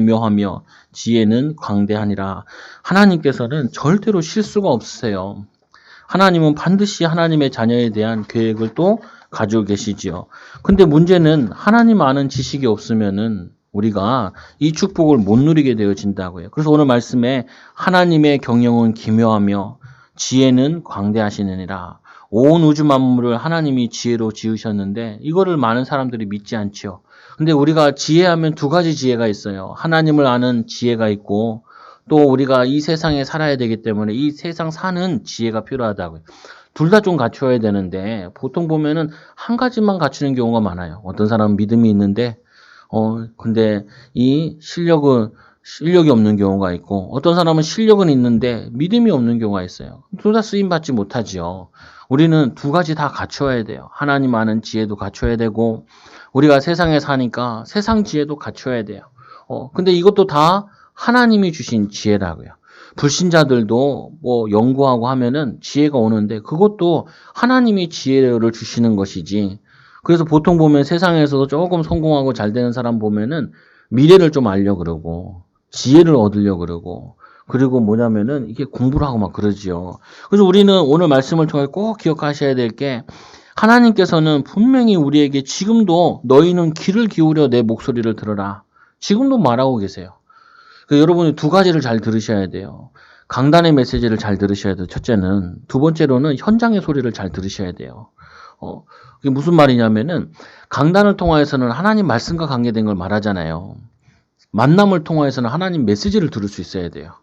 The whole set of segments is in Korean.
기묘하며 지혜는 광대하니라. 하나님께서는 절대로 실수가 없으세요. 하나님은 반드시 하나님의 자녀에 대한 계획을 또 가지고 계시지요. 근데 문제는 하나님 아는 지식이 없으면은 우리가 이 축복을 못 누리게 되어진다고요. 그래서 오늘 말씀에 하나님의 경영은 기묘하며 지혜는 광대하시느니라. 온 우주 만물을 하나님이 지혜로 지으셨는데 이거를 많은 사람들이 믿지 않죠. 근데 우리가 지혜하면 두 가지 지혜가 있어요. 하나님을 아는 지혜가 있고 또 우리가 이 세상에 살아야 되기 때문에 이 세상 사는 지혜가 필요하다고요. 둘 다 좀 갖춰야 되는데 보통 보면은 한 가지만 갖추는 경우가 많아요. 어떤 사람은 믿음이 있는데 근데 이 실력이 없는 경우가 있고 어떤 사람은 실력은 있는데 믿음이 없는 경우가 있어요. 둘 다 쓰임 받지 못하지요. 우리는 두 가지 다 갖춰야 돼요. 하나님 아는 지혜도 갖춰야 되고 우리가 세상에 사니까 세상 지혜도 갖춰야 돼요. 근데 이것도 다 하나님이 주신 지혜라고요. 불신자들도 뭐 연구하고 하면은 지혜가 오는데 그것도 하나님이 지혜를 주시는 것이지. 그래서 보통 보면 세상에서도 조금 성공하고 잘 되는 사람 보면은 미래를 좀 알려 그러고 지혜를 얻으려 그러고 그리고 뭐냐면은 이게 공부를 하고 막 그러지요. 그래서 우리는 오늘 말씀을 통해 꼭 기억하셔야 될 게 하나님께서는 분명히 우리에게 지금도 너희는 귀를 기울여 내 목소리를 들어라. 지금도 말하고 계세요. 여러분이 두 가지를 잘 들으셔야 돼요. 강단의 메시지를 잘 들으셔야 돼요. 첫째는. 두 번째로는 현장의 소리를 잘 들으셔야 돼요. 그게 무슨 말이냐면은 강단을 통하여서는 하나님 말씀과 관계된 걸 말하잖아요. 만남을 통하여서는 하나님 메시지를 들을 수 있어야 돼요.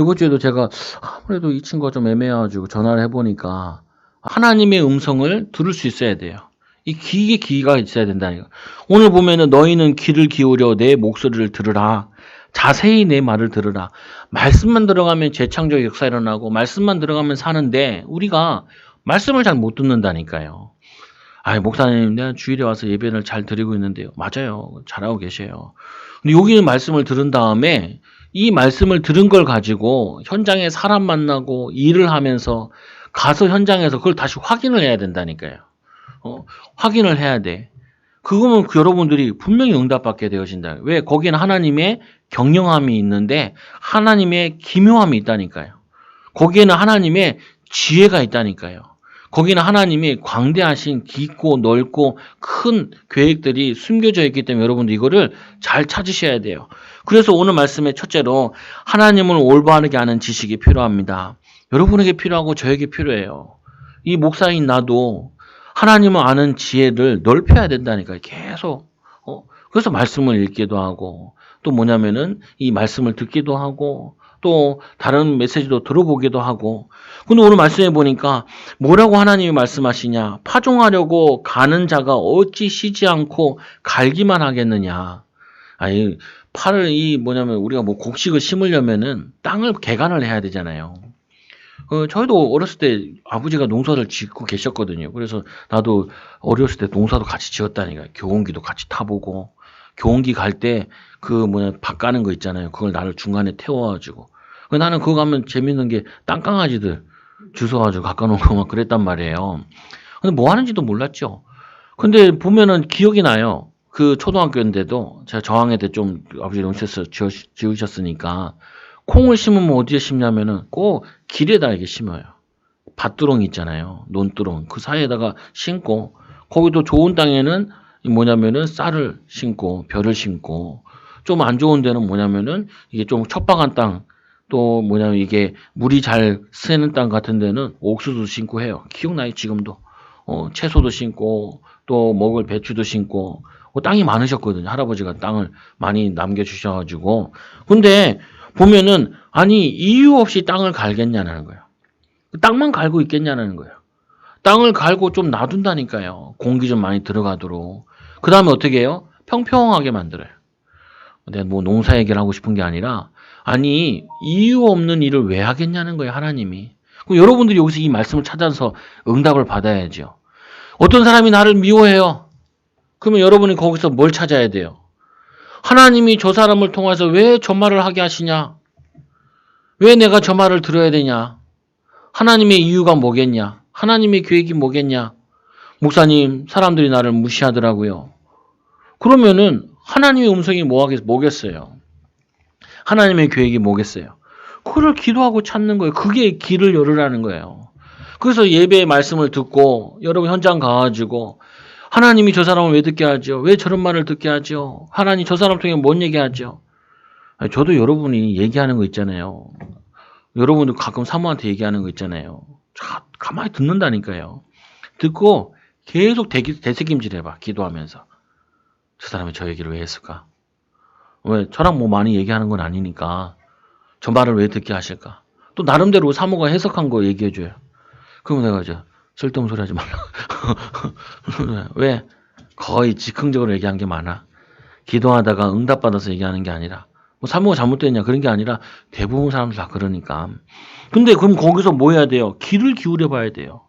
이번 주에도 제가 아무래도 이 친구가 좀 애매해가지고 전화를 해보니까 하나님의 음성을 들을 수 있어야 돼요. 이 귀가 있어야 된다니까. 오늘 보면은 너희는 귀를 기울여 내 목소리를 들으라. 자세히 내 말을 들으라. 말씀만 들어가면 재창조 역사 일어나고 말씀만 들어가면 사는데 우리가 말씀을 잘 못 듣는다니까요. 목사님, 내가 주일에 와서 예배를 잘 드리고 있는데요. 맞아요. 잘하고 계셔요. 근데 여기는 말씀을 들은 다음에 이 말씀을 들은 걸 가지고 현장에 사람 만나고 일을 하면서 가서 현장에서 그걸 다시 확인을 해야 된다니까요. 확인을 해야 돼. 그거면 여러분들이 분명히 응답받게 되어진다. 왜? 거기는 하나님의 경영함이 있는데 하나님의 기묘함이 있다니까요. 거기에는 하나님의 지혜가 있다니까요. 거기는 하나님이 광대하신 깊고 넓고 큰 계획들이 숨겨져 있기 때문에 여러분들 이거를 잘 찾으셔야 돼요. 그래서 오늘 말씀의 첫째로 하나님을 올바르게 아는 지식이 필요합니다. 여러분에게 필요하고 저에게 필요해요. 이 목사인 나도 하나님을 아는 지혜를 넓혀야 된다니까요. 계속. 그래서 말씀을 읽기도 하고 또 뭐냐면은 이 말씀을 듣기도 하고 또 다른 메시지도 들어보기도 하고. 근데 오늘 말씀해 보니까 뭐라고 하나님이 말씀하시냐. 파종하려고 가는 자가 어찌 쉬지 않고 갈기만 하겠느냐. 우리가 뭐 곡식을 심으려면은 땅을 개간을 해야 되잖아요. 저희도 어렸을 때 아버지가 농사를 짓고 계셨거든요. 그래서 나도 어렸을 때 농사도 같이 지었다니까. 교원기도 같이 타보고 교원기 갈 때 밭 가는 거 있잖아요. 그걸 나를 중간에 태워가지고. 나는 그거 가면 재밌는 게 땅강아지들 주워가지고 가까놓고 막 그랬단 말이에요. 근데 뭐 하는지도 몰랐죠. 근데 보면은 기억이 나요. 그 초등학교인데도 제가 저학년 때 좀 아버지 농사에서 지으셨으니까 콩을 심으면 어디에 심냐면은 꼭 길에다 이렇게 심어요. 밭두렁 있잖아요. 논두렁. 그 사이에다가 심고 거기도 좋은 땅에는 뭐냐면은 쌀을 심고 벼를 심고 좀 안 좋은 데는 뭐냐면은 이게 좀 척박한 땅 또 뭐냐면 이게 물이 잘 새는 땅 같은 데는 옥수수 심고 해요. 기억나요? 지금도. 채소도 심고 또 먹을 배추도 심고 땅이 많으셨거든요. 할아버지가 땅을 많이 남겨주셔가지고. 근데 보면은 이유 없이 땅을 갈겠냐는 거예요. 땅만 갈고 있겠냐는 거예요. 땅을 갈고 좀 놔둔다니까요. 공기 좀 많이 들어가도록. 그 다음에 어떻게 해요? 평평하게 만들어요. 내가 뭐 농사 얘기를 하고 싶은 게 아니라 이유 없는 일을 왜 하겠냐는 거예요. 하나님이. 그럼 여러분들이 여기서 이 말씀을 찾아서 응답을 받아야죠. 어떤 사람이 나를 미워해요. 그러면 여러분이 거기서 뭘 찾아야 돼요? 하나님이 저 사람을 통해서 왜 저 말을 하게 하시냐? 왜 내가 저 말을 들어야 되냐? 하나님의 이유가 뭐겠냐? 하나님의 계획이 뭐겠냐? 목사님, 사람들이 나를 무시하더라고요. 그러면은 하나님의 음성이 뭐겠어요? 하나님의 계획이 뭐겠어요? 그걸 기도하고 찾는 거예요. 그게 길을 열으라는 거예요. 그래서 예배의 말씀을 듣고 여러분 현장 가가지고 하나님이 저 사람을 왜 듣게 하죠? 왜 저런 말을 듣게 하죠? 하나님 저 사람 통해 뭔 얘기하죠? 저도 여러분이 얘기하는 거 있잖아요. 여러분도 가끔 사모한테 얘기하는 거 있잖아요. 가만히 듣는다니까요. 듣고 계속 되새김질 해봐. 기도하면서. 저 사람이 저 얘기를 왜 했을까? 왜 저랑 뭐 많이 얘기하는 건 아니니까 저 말을 왜 듣게 하실까? 또 나름대로 사모가 해석한 거 얘기해줘요. 그러면 내가 이제 쓸데없는 소리 하지 말라. 왜? 거의 즉흥적으로 얘기한 게 많아. 기도하다가 응답받아서 얘기하는 게 아니라 뭐 사모가 잘못됐냐 그런 게 아니라 대부분 사람들 다 그러니까. 근데 그럼 거기서 뭐 해야 돼요? 귀를 기울여 봐야 돼요.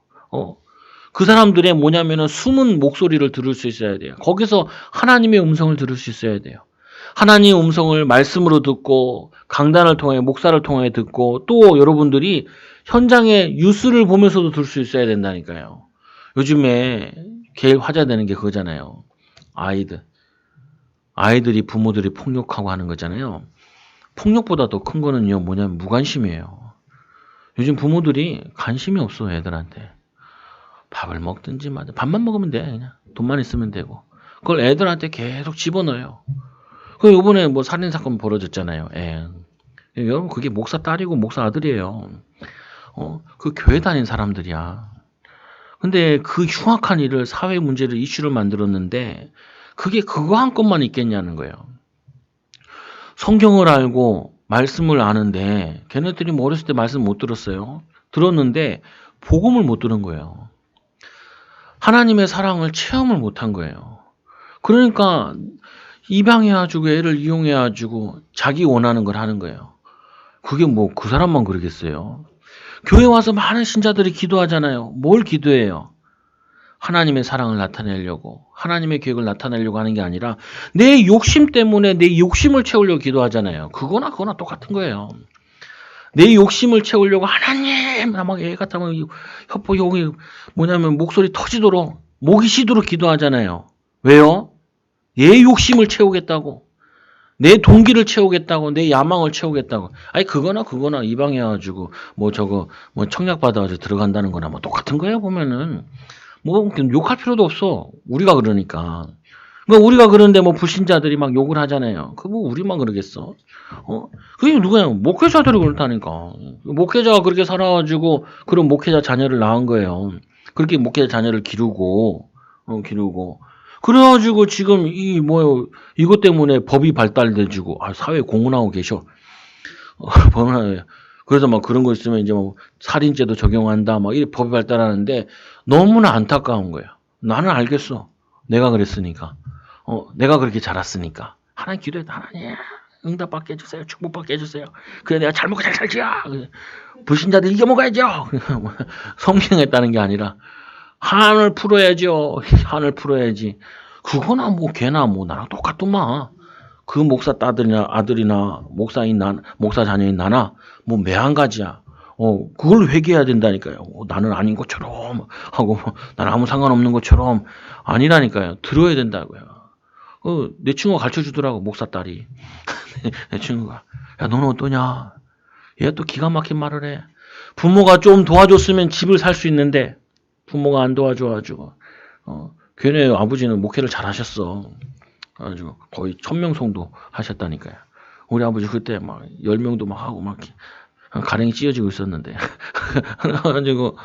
그 사람들의 뭐냐면은 숨은 목소리를 들을 수 있어야 돼요. 거기서 하나님의 음성을 들을 수 있어야 돼요. 하나님의 음성을 말씀으로 듣고 강단을 통해 목사를 통해 듣고 또 여러분들이 현장의 뉴스를 보면서도 들을 수 있어야 된다니까요. 요즘에 제일 화제되는 게 그거잖아요. 아이들이 부모들이 폭력하고 하는 거잖아요. 폭력보다 더 큰 거는요, 뭐냐면 무관심이에요. 요즘 부모들이 관심이 없어, 애들한테. 밥을 먹든지 밥만 먹으면 돼, 그냥. 돈만 있으면 되고. 그걸 애들한테 계속 집어넣어요. 그 요번에 뭐 살인사건 벌어졌잖아요. 여러분, 그게 목사 딸이고 목사 아들이에요. 그 교회 다닌 사람들이야. 근데 그 흉악한 일을, 사회 문제를, 이슈를 만들었는데, 그게 그거 한 건만 있겠냐는 거예요. 성경을 알고 말씀을 아는데 걔네들이 뭐 어렸을 때 말씀 못 들었어요. 들었는데 복음을 못 들은 거예요. 하나님의 사랑을 체험을 못한 거예요. 그러니까 입양해가지고 애를 이용해가지고 자기 원하는 걸 하는 거예요. 그게 뭐 그 사람만 그러겠어요. 교회 와서 많은 신자들이 기도하잖아요. 뭘 기도해요? 하나님의 사랑을 나타내려고, 하나님의 계획을 나타내려고 하는 게 아니라 내 욕심 때문에 내 욕심을 채우려고 기도하잖아요. 그거나 똑같은 거예요. 내 욕심을 채우려고 하나님 막 애 같으면 협복이 뭐냐면 목소리 터지도록 목이 쉬도록 기도하잖아요. 왜요? 내 욕심을 채우겠다고, 내 동기를 채우겠다고, 내 야망을 채우겠다고. 아니 그거나 이방해가지고 뭐 저거 뭐 청약 받아가지고 들어간다는 거나 뭐 똑같은 거예요. 보면은 뭐 욕할 필요도 없어. 우리가 그러니까. 그러니까 우리가 그러는데 뭐 불신자들이 막 욕을 하잖아요. 그 뭐 우리만 그러겠어? 그게 누구야? 목회자들이 그렇다니까. 목회자가 그렇게 살아가지고 그런 목회자 자녀를 낳은 거예요. 그렇게 목회자 자녀를 기르고. 그래가지고 지금 이것 때문에 법이 발달돼지고 사회에 공헌하고 계셔. 그래서 막 그런 거 있으면 이제 뭐 살인죄도 적용한다, 막 이 법이 발달하는데 너무나 안타까운 거예요. 나는 알겠어. 내가 그랬으니까. 내가 그렇게 자랐으니까. 하나님 기도했다. 하나님 응답받게 해주세요. 축복받게 해주세요. 그래 내가 잘 먹고 잘 살지요. 불신자들 이겨먹어야죠. 성경했다는 게 아니라 한을 풀어야죠. 한을 풀어야지. 그거나 뭐 걔나 뭐 나랑 똑같더만. 그 목사 딸이나 아들이나 목사 자녀인 나나 뭐 매한가지야. 그걸 회개해야 된다니까요. 나는 아닌 것처럼 하고 나는 아무 상관없는 것처럼 아니라니까요. 들어야 된다고요. 내 친구가 가르쳐 주더라고, 목사 딸이. 내 친구가 야 너는 어떠냐? 얘 또 기가 막힌 말을 해. 부모가 좀 도와줬으면 집을 살 수 있는데 부모가 안 도와줘가지고 걔네 아버지는 목회를 잘 하셨어. 그래가지고 거의 1000명 성도 하셨다니까요. 우리 아버지 그때 막 10명도 막 하고 막 가랭이 찢어지고 있었는데. 그래가지고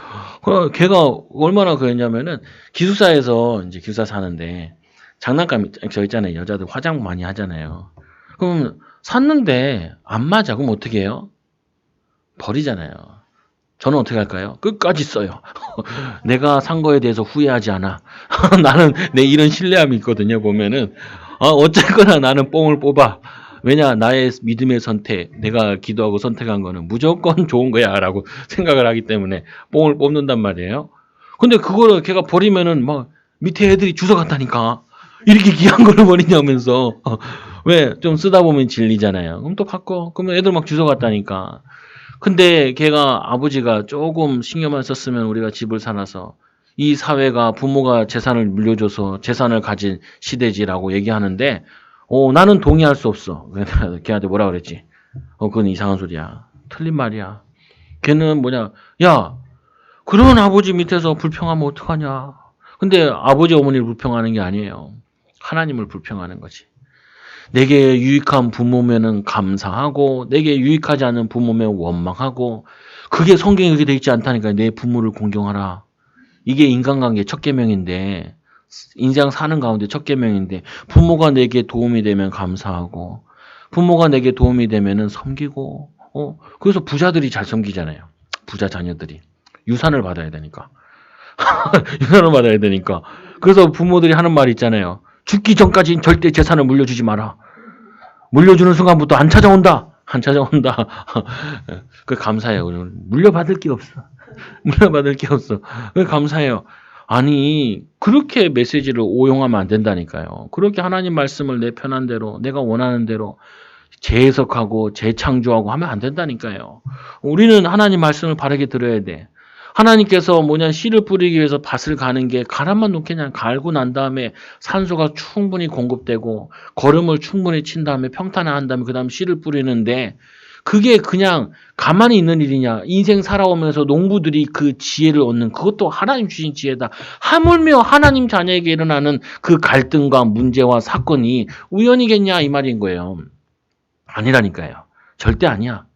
걔가 얼마나 그랬냐면은 기숙사에서 이제 기숙사 사는데 장난감 저 있잖아요. 여자들 화장 많이 하잖아요. 그럼 샀는데 안 맞아. 그럼 어떻게 해요? 버리잖아요. 저는 어떻게 할까요? 끝까지 써요. 내가 산 거에 대해서 후회하지 않아. 나는 내 이런 신뢰함이 있거든요. 보면은 어쨌거나 나는 뽕을 뽑아. 왜냐 나의 믿음의 선택, 내가 기도하고 선택한 거는 무조건 좋은 거야 라고 생각을 하기 때문에 뽕을 뽑는단 말이에요. 근데 그거를 걔가 버리면은 막 밑에 애들이 주워갔다니까. 이렇게 귀한 거를 버리냐면서. 왜? 좀 쓰다 보면 질리잖아요. 그럼 또 바꿔. 그러면 애들 막 주워갔다니까. 근데 걔가 아버지가 조금 신경만 썼으면 우리가 집을 사놔서 이 사회가 부모가 재산을 물려줘서 재산을 가진 시대지라고 얘기하는데 나는 동의할 수 없어. 그래서 걔한테 뭐라 그랬지? 그건 이상한 소리야. 틀린 말이야. 걔는 뭐냐? 야, 그런 아버지 밑에서 불평하면 어떡하냐? 근데 아버지 어머니를 불평하는 게 아니에요. 하나님을 불평하는 거지. 내게 유익한 부모면은 감사하고 내게 유익하지 않은 부모면 원망하고 그게 성경에 그렇게 돼 있지 않다니까. 내 부모를 공경하라. 이게 인간관계 첫 계명인데 인생 사는 가운데 첫 계명인데 부모가 내게 도움이 되면 감사하고 부모가 내게 도움이 되면은 섬기고 그래서 부자들이 잘 섬기잖아요. 부자 자녀들이 유산을 받아야 되니까. 유산을 받아야 되니까. 그래서 부모들이 하는 말이 있잖아요. 죽기 전까지 절대 재산을 물려주지 마라. 물려주는 순간부터 안 찾아온다. 안 찾아온다. 그 감사해요. 물려받을 게 없어. 물려받을 게 없어. 그 감사해요. 아니 그렇게 메시지를 오용하면 안 된다니까요. 그렇게 하나님 말씀을 내 편한 대로 내가 원하는 대로 재해석하고 재창조하고 하면 안 된다니까요. 우리는 하나님 말씀을 바르게 들어야 돼. 하나님께서 씨를 뿌리기 위해서 밭을 가는 게 가람만 놓겠냐. 갈고 난 다음에 산소가 충분히 공급되고 거름을 충분히 친 다음에 평탄화한 다음에 그 다음 씨를 뿌리는데 그게 그냥 가만히 있는 일이냐. 인생 살아오면서 농부들이 그 지혜를 얻는 그것도 하나님 주신 지혜다. 하물며 하나님 자녀에게 일어나는 그 갈등과 문제와 사건이 우연이겠냐 이 말인 거예요. 아니라니까요. 절대 아니야.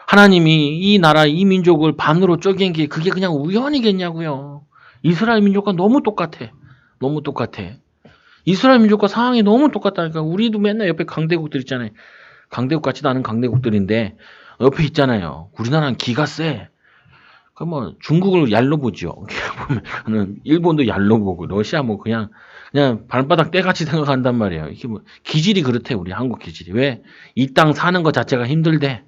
하나님이 이 나라, 이 민족을 반으로 쪼갠 게 그게 그냥 우연이겠냐고요. 이스라엘 민족과 너무 똑같아. 너무 똑같아. 이스라엘 민족과 상황이 너무 똑같다니까. 우리도 맨날 옆에 강대국들 있잖아요. 강대국 같지도 않은 강대국들인데 옆에 있잖아요. 우리나라는 기가 세. 중국을 얄로 보죠. 보면 일본도 얄로 보고 러시아 그냥 발바닥 떼같이 생각한단 말이에요. 이게 기질이 그렇대. 우리 한국 기질이. 왜? 이 땅 사는 것 자체가 힘들대.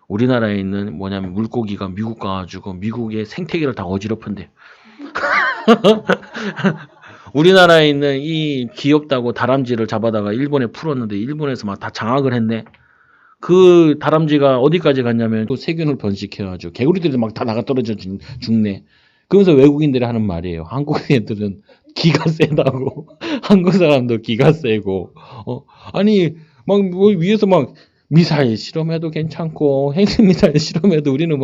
우리나라에 있는 물고기가 미국 가가지고 미국의 생태계를 다 어지럽힌대. 우리나라에 있는 이 귀엽다고 다람쥐를 잡아다가 일본에 풀었는데 일본에서 막 다 장악을 했네. 그 다람쥐가 어디까지 갔냐면 또 세균을 번식해가지고 개구리들이 막 다 나가 떨어져 죽네. 그러면서 외국인들이 하는 말이에요. 한국 애들은 기가 세다고. 한국 사람도 기가 세고. 아니 위에서 미사일 실험해도 괜찮고 핵미사일 실험해도 우리는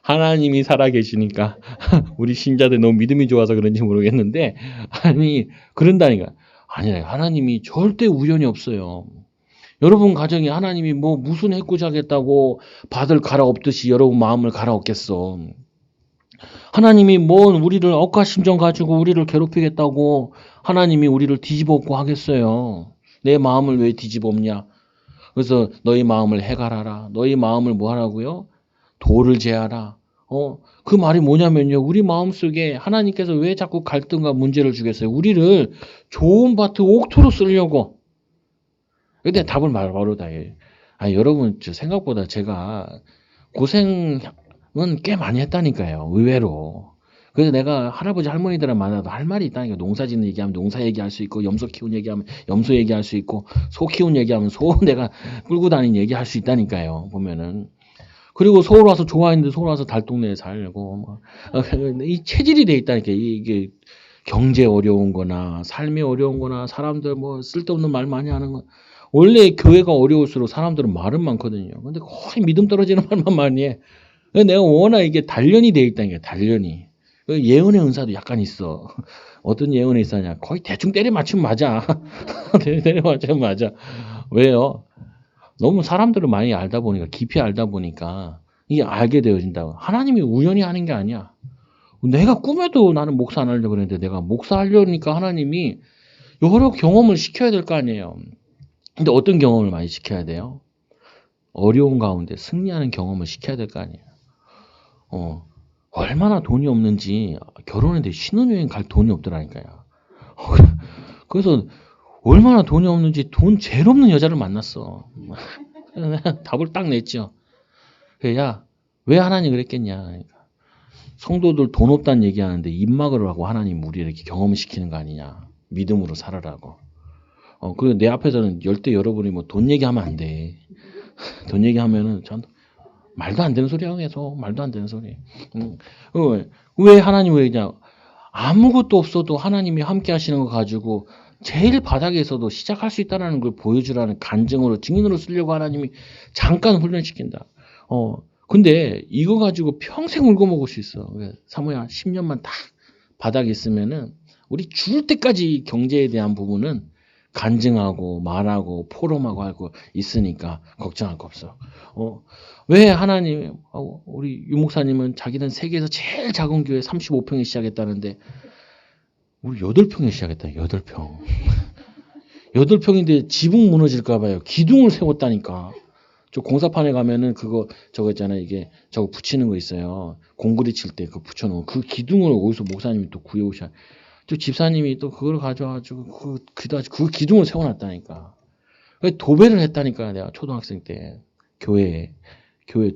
하나님이 살아계시니까 우리 신자들 너무 믿음이 좋아서 그런지 모르겠는데 아니 그런다니까. 아니야. 하나님이 절대 우연이 없어요. 여러분 가정에 하나님이 무슨 해코지하겠다고 밭을 갈아엎듯이 여러분 마음을 갈아엎겠어. 하나님이 우리를 억하심정 가지고 우리를 괴롭히겠다고 하나님이 우리를 뒤집어엎고 하겠어요. 내 마음을 왜 뒤집어엎냐. 그래서 너희 마음을 해갈하라. 너희 마음을 뭐 하라고요? 돌을 제하라. 그 말이 뭐냐면요. 우리 마음속에 하나님께서 왜 자꾸 갈등과 문제를 주겠어요? 우리를 좋은 밭을 옥토로 쓰려고. 근데 답을 바로 다 해요. 여러분 생각보다 제가 고생은 꽤 많이 했다니까요. 의외로. 그래서 내가 할아버지 할머니들을 만나도 할 말이 있다니까. 농사 짓는 얘기하면 농사 얘기할 수 있고 염소 키우는 얘기하면 염소 얘기할 수 있고 소 키우는 얘기하면 소 내가 끌고 다니는 얘기할 수 있다니까요. 보면은. 그리고 서울 와서 좋아했는데 서울 와서 달동네에 살고 이 체질이 돼 있다니까. 이게 경제 어려운 거나 삶이 어려운 거나 사람들 쓸데없는 말 많이 하는 거. 원래 교회가 어려울수록 사람들은 말은 많거든요. 근데 거의 믿음 떨어지는 말만 많이 해. 내가 워낙 이게 단련이 돼 있다니까. 단련이. 예언의 은사도 약간 있어. 어떤 예언의 은사냐. 거의 대충 때려 맞추면 맞아. 때려 맞추면 맞아. 왜요? 너무 사람들을 많이 알다 보니까 깊이 알다 보니까 이게 알게 되어진다고. 하나님이 우연히 하는 게 아니야. 내가 꿈에도 나는 목사 안 하려고 그랬는데 내가 목사 하려니까 하나님이 여러 경험을 시켜야 될 거 아니에요. 근데 어떤 경험을 많이 시켜야 돼요? 어려운 가운데 승리하는 경험을 시켜야 될 거 아니에요. 얼마나 돈이 없는지 결혼했는데 신혼여행 갈 돈이 없더라니까요. 그래서 얼마나 돈이 없는지 돈 제일 없는 여자를 만났어. 답을 딱 냈죠. 야, 왜 하나님 그랬겠냐. 그러니까 성도들 돈 없다는 얘기하는데 입막을 하고 하나님 우리 이렇게 경험을 시키는 거 아니냐. 믿음으로 살아라고. 그리고 내 앞에서는 절대 여러분이 돈 얘기하면 안 돼. 돈 얘기하면은 전 말도 안 되는 소리 하고 계속 말도 안 되는 소리. 왜 하나님 왜냐? 아무것도 없어도 하나님이 함께 하시는 거 가지고 제일 바닥에서도 시작할 수 있다는 걸 보여주라는 간증으로 증인으로 쓰려고 하나님이 잠깐 훈련시킨다. 근데 이거 가지고 평생 울고 먹을 수 있어. 사모야 10년만 딱 바닥에 있으면은 우리 죽을 때까지 경제에 대한 부분은 간증하고 말하고 포럼하고 하고 있으니까 걱정할 거 없어. 왜 하나님, 우리 유 목사님은 자기는 세계에서 제일 작은 교회 35평에 시작했다는데 우리 8평에 시작했다. 8평. 8평인데 지붕 무너질까 봐요. 기둥을 세웠다니까. 저 공사판에 가면은 저거 있잖아요. 이게 저거 붙이는 거 있어요. 공구리 칠 때 그거 붙여놓은 그 기둥을 어디서 목사님이 또 구해오셔. 저 집사님이 또 그걸 가져와가지고 그 기둥을 세워놨다니까. 도배를 했다니까. 내가 초등학생 때 교회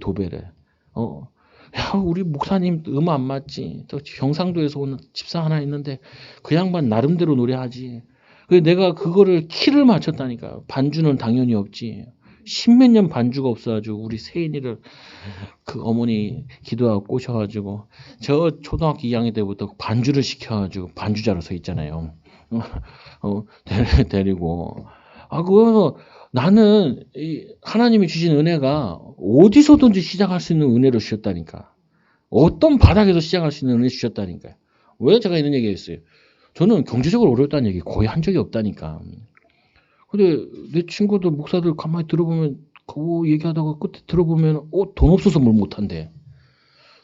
도배를. 야, 우리 목사님 안 맞지. 또 경상도에서 온 집사 하나 있는데 그 양반 나름대로 노래하지. 그래서 내가 그거를 키를 맞췄다니까. 반주는 당연히 없지. 10몇 년 반주가 없어가지고 우리 세인이를 그 어머니 기도하고 꼬셔가지고 저 초등학교 2학년 때부터 반주를 시켜가지고 반주자로 서 있잖아요. 데리고. 그래서 나는 하나님이 주신 은혜가 어디서든지 시작할 수 있는 은혜를 주셨다니까. 어떤 바닥에서 시작할 수 있는 은혜 주셨다니까요. 왜 제가 이런 얘기 했어요? 저는 경제적으로 어렵다는 얘기 거의 한 적이 없다니까. 근데 내 친구들 목사들 가만히 들어보면 그 얘기하다가 끝에 들어보면 돈 없어서 뭘 못한대.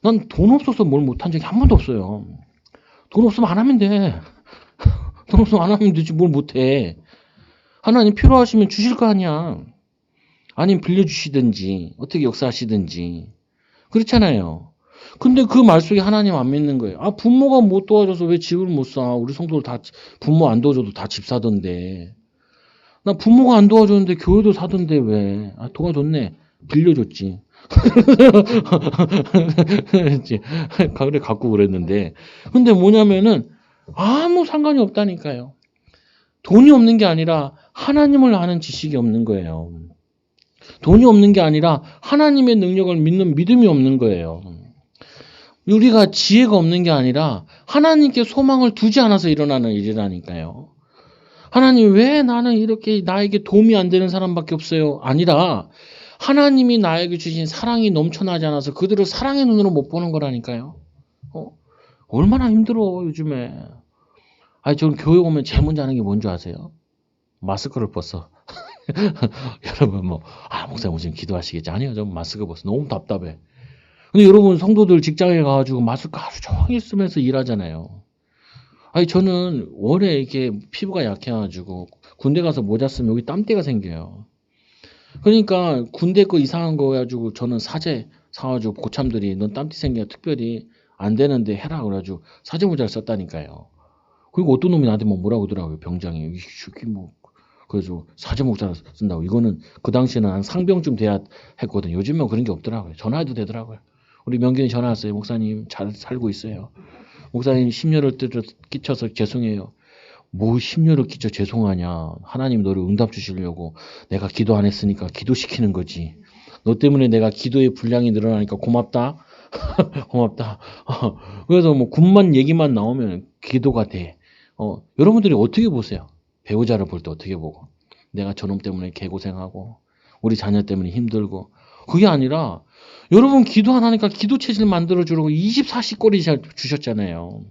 난 돈 없어서 뭘 못한 적이 한 번도 없어요. 돈 없으면 안 하면 돼. 돈 없으면 안 하면 되지 뭘 못해. 하나님 필요하시면 주실 거 아니야. 아니면 빌려주시든지 어떻게 역사하시든지 그렇잖아요. 근데 그 말 속에 하나님 안 믿는 거예요. 부모가 못 도와줘서 왜 집을 못 사? 우리 성도들 다 부모 안 도와줘도 다 집 사던데. 나 부모가 안 도와줬는데 교회도 사던데 왜? 도와줬네. 빌려줬지. 그래 갖고 그랬는데. 근데 뭐냐면은 아무 상관이 없다니까요. 돈이 없는 게 아니라 하나님을 아는 지식이 없는 거예요. 돈이 없는 게 아니라 하나님의 능력을 믿는 믿음이 없는 거예요. 우리가 지혜가 없는 게 아니라 하나님께 소망을 두지 않아서 일어나는 일이라니까요. 하나님 왜 나는 이렇게 나에게 도움이 안 되는 사람밖에 없어요? 아니라 하나님이 나에게 주신 사랑이 넘쳐나지 않아서 그들을 사랑의 눈으로 못 보는 거라니까요. 얼마나 힘들어 요즘에. 저는 교회 오면 제일 먼저 하는 게 뭔지 아세요? 마스크를 벗어. 여러분 목사님 지금 기도하시겠지? 아니요. 저 마스크 벗어. 너무 답답해. 근데 여러분 성도들 직장에 가가지고 마스크 하루 종일 쓰면서 일하잖아요. 저는 원래 이렇게 피부가 약해가지고 군대 가서 모자 쓰면 여기 땀띠가 생겨요. 그러니까 군대 거 이상한 거 가지고 저는 사제 사가지고 고참들이 넌 땀띠 생겨 특별히 안 되는데 해라 그래가지고 사제 모자를 썼다니까요. 그리고 어떤 놈이 나한테 뭐라고 하더라고요. 병장이 여기 그래서 사제 모자를 쓴다고. 이거는 그 당시에는 한 상병쯤 돼야 했거든요. 요즘은 그런 게 없더라고요. 전화해도 되더라고요. 우리 명견이 전화 왔어요. 목사님 잘 살고 있어요. 목사님 심려를 끼쳐서 죄송해요. 뭐 심려를 끼쳐 죄송하냐. 하나님 너를 응답 주시려고 내가 기도 안 했으니까 기도시키는 거지. 너 때문에 내가 기도의 분량이 늘어나니까 고맙다. 고맙다. 그래서 군만 얘기만 나오면 기도가 돼. 여러분들이 어떻게 보세요? 배우자를 볼 때 어떻게 보고? 내가 저놈 때문에 개고생하고 우리 자녀 때문에 힘들고 그게 아니라 여러분 기도 안 하니까 기도 체질 만들어주려고 24시거리 주셨잖아요.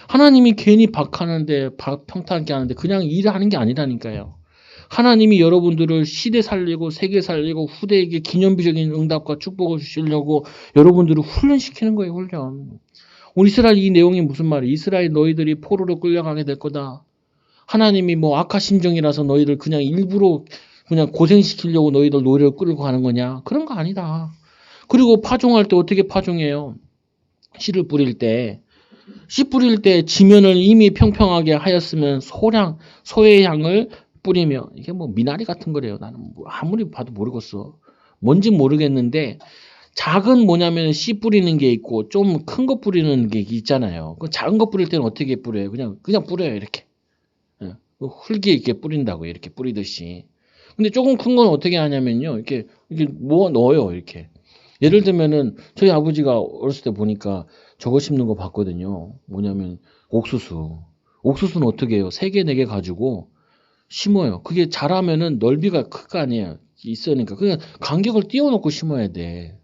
하나님이 괜히 박하는데 평탄하게 하는데 그냥 일하는 게 아니라니까요. 하나님이 여러분들을 시대 살리고 세계 살리고 후대에게 기념비적인 응답과 축복을 주시려고 여러분들을 훈련시키는 거예요. 훈련. 우리 이스라엘 이 내용이 무슨 말이에요? 이스라엘 너희들이 포로로 끌려가게 될 거다. 하나님이 악화심정이라서 너희를 그냥 일부러 그냥 고생시키려고 너희들 노예를 끌고 가는 거냐? 그런 거 아니다. 그리고 파종할 때 어떻게 파종해요? 씨를 뿌릴 때 씨 뿌릴 때 지면을 이미 평평하게 하였으면 소의 향을 뿌리며 이게 미나리 같은 거래요. 나는 아무리 봐도 모르겠어. 뭔지 모르겠는데 작은 뭐냐면 씨 뿌리는 게 있고 좀 큰 거 뿌리는 게 있잖아요. 그 작은 거 뿌릴 때는 어떻게 뿌려요? 그냥 뿌려요 이렇게. 흙에 이렇게 뿌린다고 이렇게 뿌리듯이. 근데 조금 큰 건 어떻게 하냐면요. 이렇게 모아 넣어요 이렇게. 예를 들면은 저희 아버지가 어렸을 때 보니까 저거 심는 거 봤거든요. 뭐냐면 옥수수 옥수수는 어떻게 해요? 3개, 4개 가지고 심어요. 그게 자라면은 넓이가 클 거 아니에요. 있으니까. 그냥 간격을 띄워놓고 심어야 돼.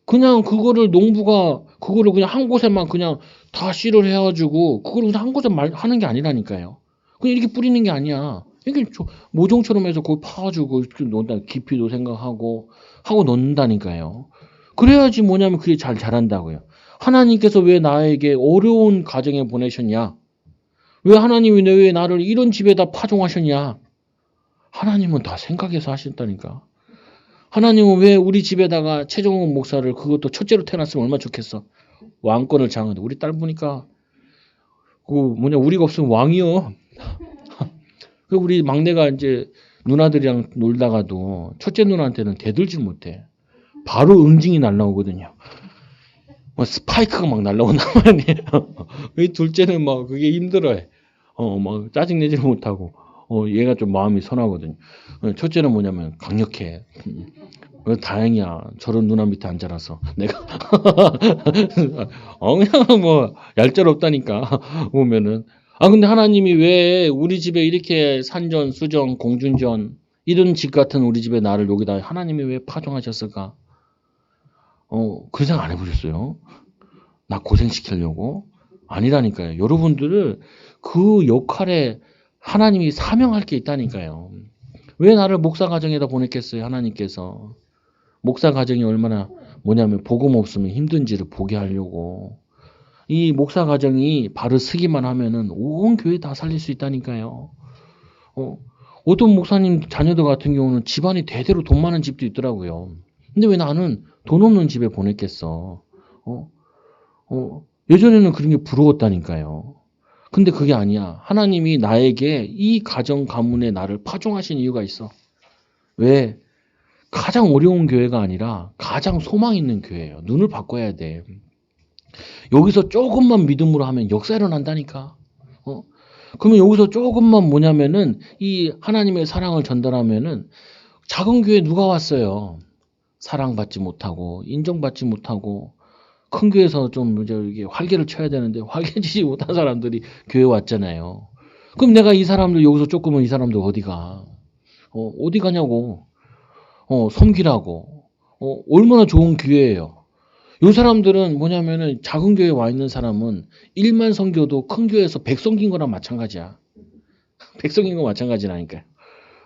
그냥 그거를 농부가 그거를 그냥 한 곳에만 그냥 다 씨를 해가지고 그걸 그냥 한 곳에 하는 게 아니라니까요. 그냥 이렇게 뿌리는 게 아니야. 이게 모종처럼 해서 그걸 파가지고 이렇게 놓는다. 깊이도 생각하고 하고 넣는다니까요. 그래야지 뭐냐면 그게 잘 자란다고요. 하나님께서 왜 나에게 어려운 가정에 보내셨냐? 왜 하나님이 왜 나를 이런 집에다 파종하셨냐? 하나님은 다 생각해서 하신다니까. 하나님은 왜 우리 집에다가 최종원 목사를 그것도 첫째로 태어났으면 얼마나 좋겠어. 왕권을 장하는데 우리 딸 보니까 우리가 없으면 왕이요. 그 우리 막내가 이제 누나들이랑 놀다가도 첫째 누나한테는 대들질 못해. 바로 응징이 날라오거든요. 스파이크가 막 날라온단 말이에요. 이 둘째는 막 그게 힘들어해. 막 짜증내지를 못하고. 얘가 좀 마음이 선하거든요. 첫째는 뭐냐면 강력해. 다행이야. 저런 누나 밑에 안 자라서. 내가. 그냥 뭐, 얄짤없다니까. 보면은. 근데 하나님이 왜 우리 집에 이렇게 산전, 수전, 공준전, 이런 집 같은 우리 집에 나를 여기다 하나님이 왜 파종하셨을까? 그 생각 안 해보셨어요? 나 고생시키려고? 아니라니까요. 여러분들을 그 역할에 하나님이 사명할 게 있다니까요. 왜 나를 목사 가정에다 보냈겠어요? 하나님께서. 목사 가정이 얼마나 뭐냐면 복음 없으면 힘든지를 보게 하려고. 이 목사 가정이 바로 서기만 하면은 온 교회 다 살릴 수 있다니까요. 어떤 목사님 자녀들 같은 경우는 집안이 대대로 돈 많은 집도 있더라고요. 근데 왜 나는 돈 없는 집에 보냈겠어? 예전에는 그런 게 부러웠다니까요. 근데 그게 아니야. 하나님이 나에게 이 가정 가문에 나를 파종하신 이유가 있어. 왜? 가장 어려운 교회가 아니라 가장 소망 있는 교회예요. 눈을 바꿔야 돼. 여기서 조금만 믿음으로 하면 역사 일어난다니까. 그러면 여기서 조금만 뭐냐면은 이 하나님의 사랑을 전달하면은 작은 교회 누가 왔어요? 사랑받지 못하고 인정받지 못하고 큰 교회에서 좀 이게 활개를 쳐야 되는데 활개치지 못한 사람들이 교회 왔잖아요. 그럼 내가 이 사람들 여기서 조금은 이 사람들 어디 가? 어디 가냐고. 섬기라고. 얼마나 좋은 기회예요. 이 사람들은 뭐냐면은 작은 교회에 와 있는 사람은 1만 섬겨도 큰 교회에서 100 섬긴 거랑 마찬가지야. 100 섬긴 거 마찬가지라니까요.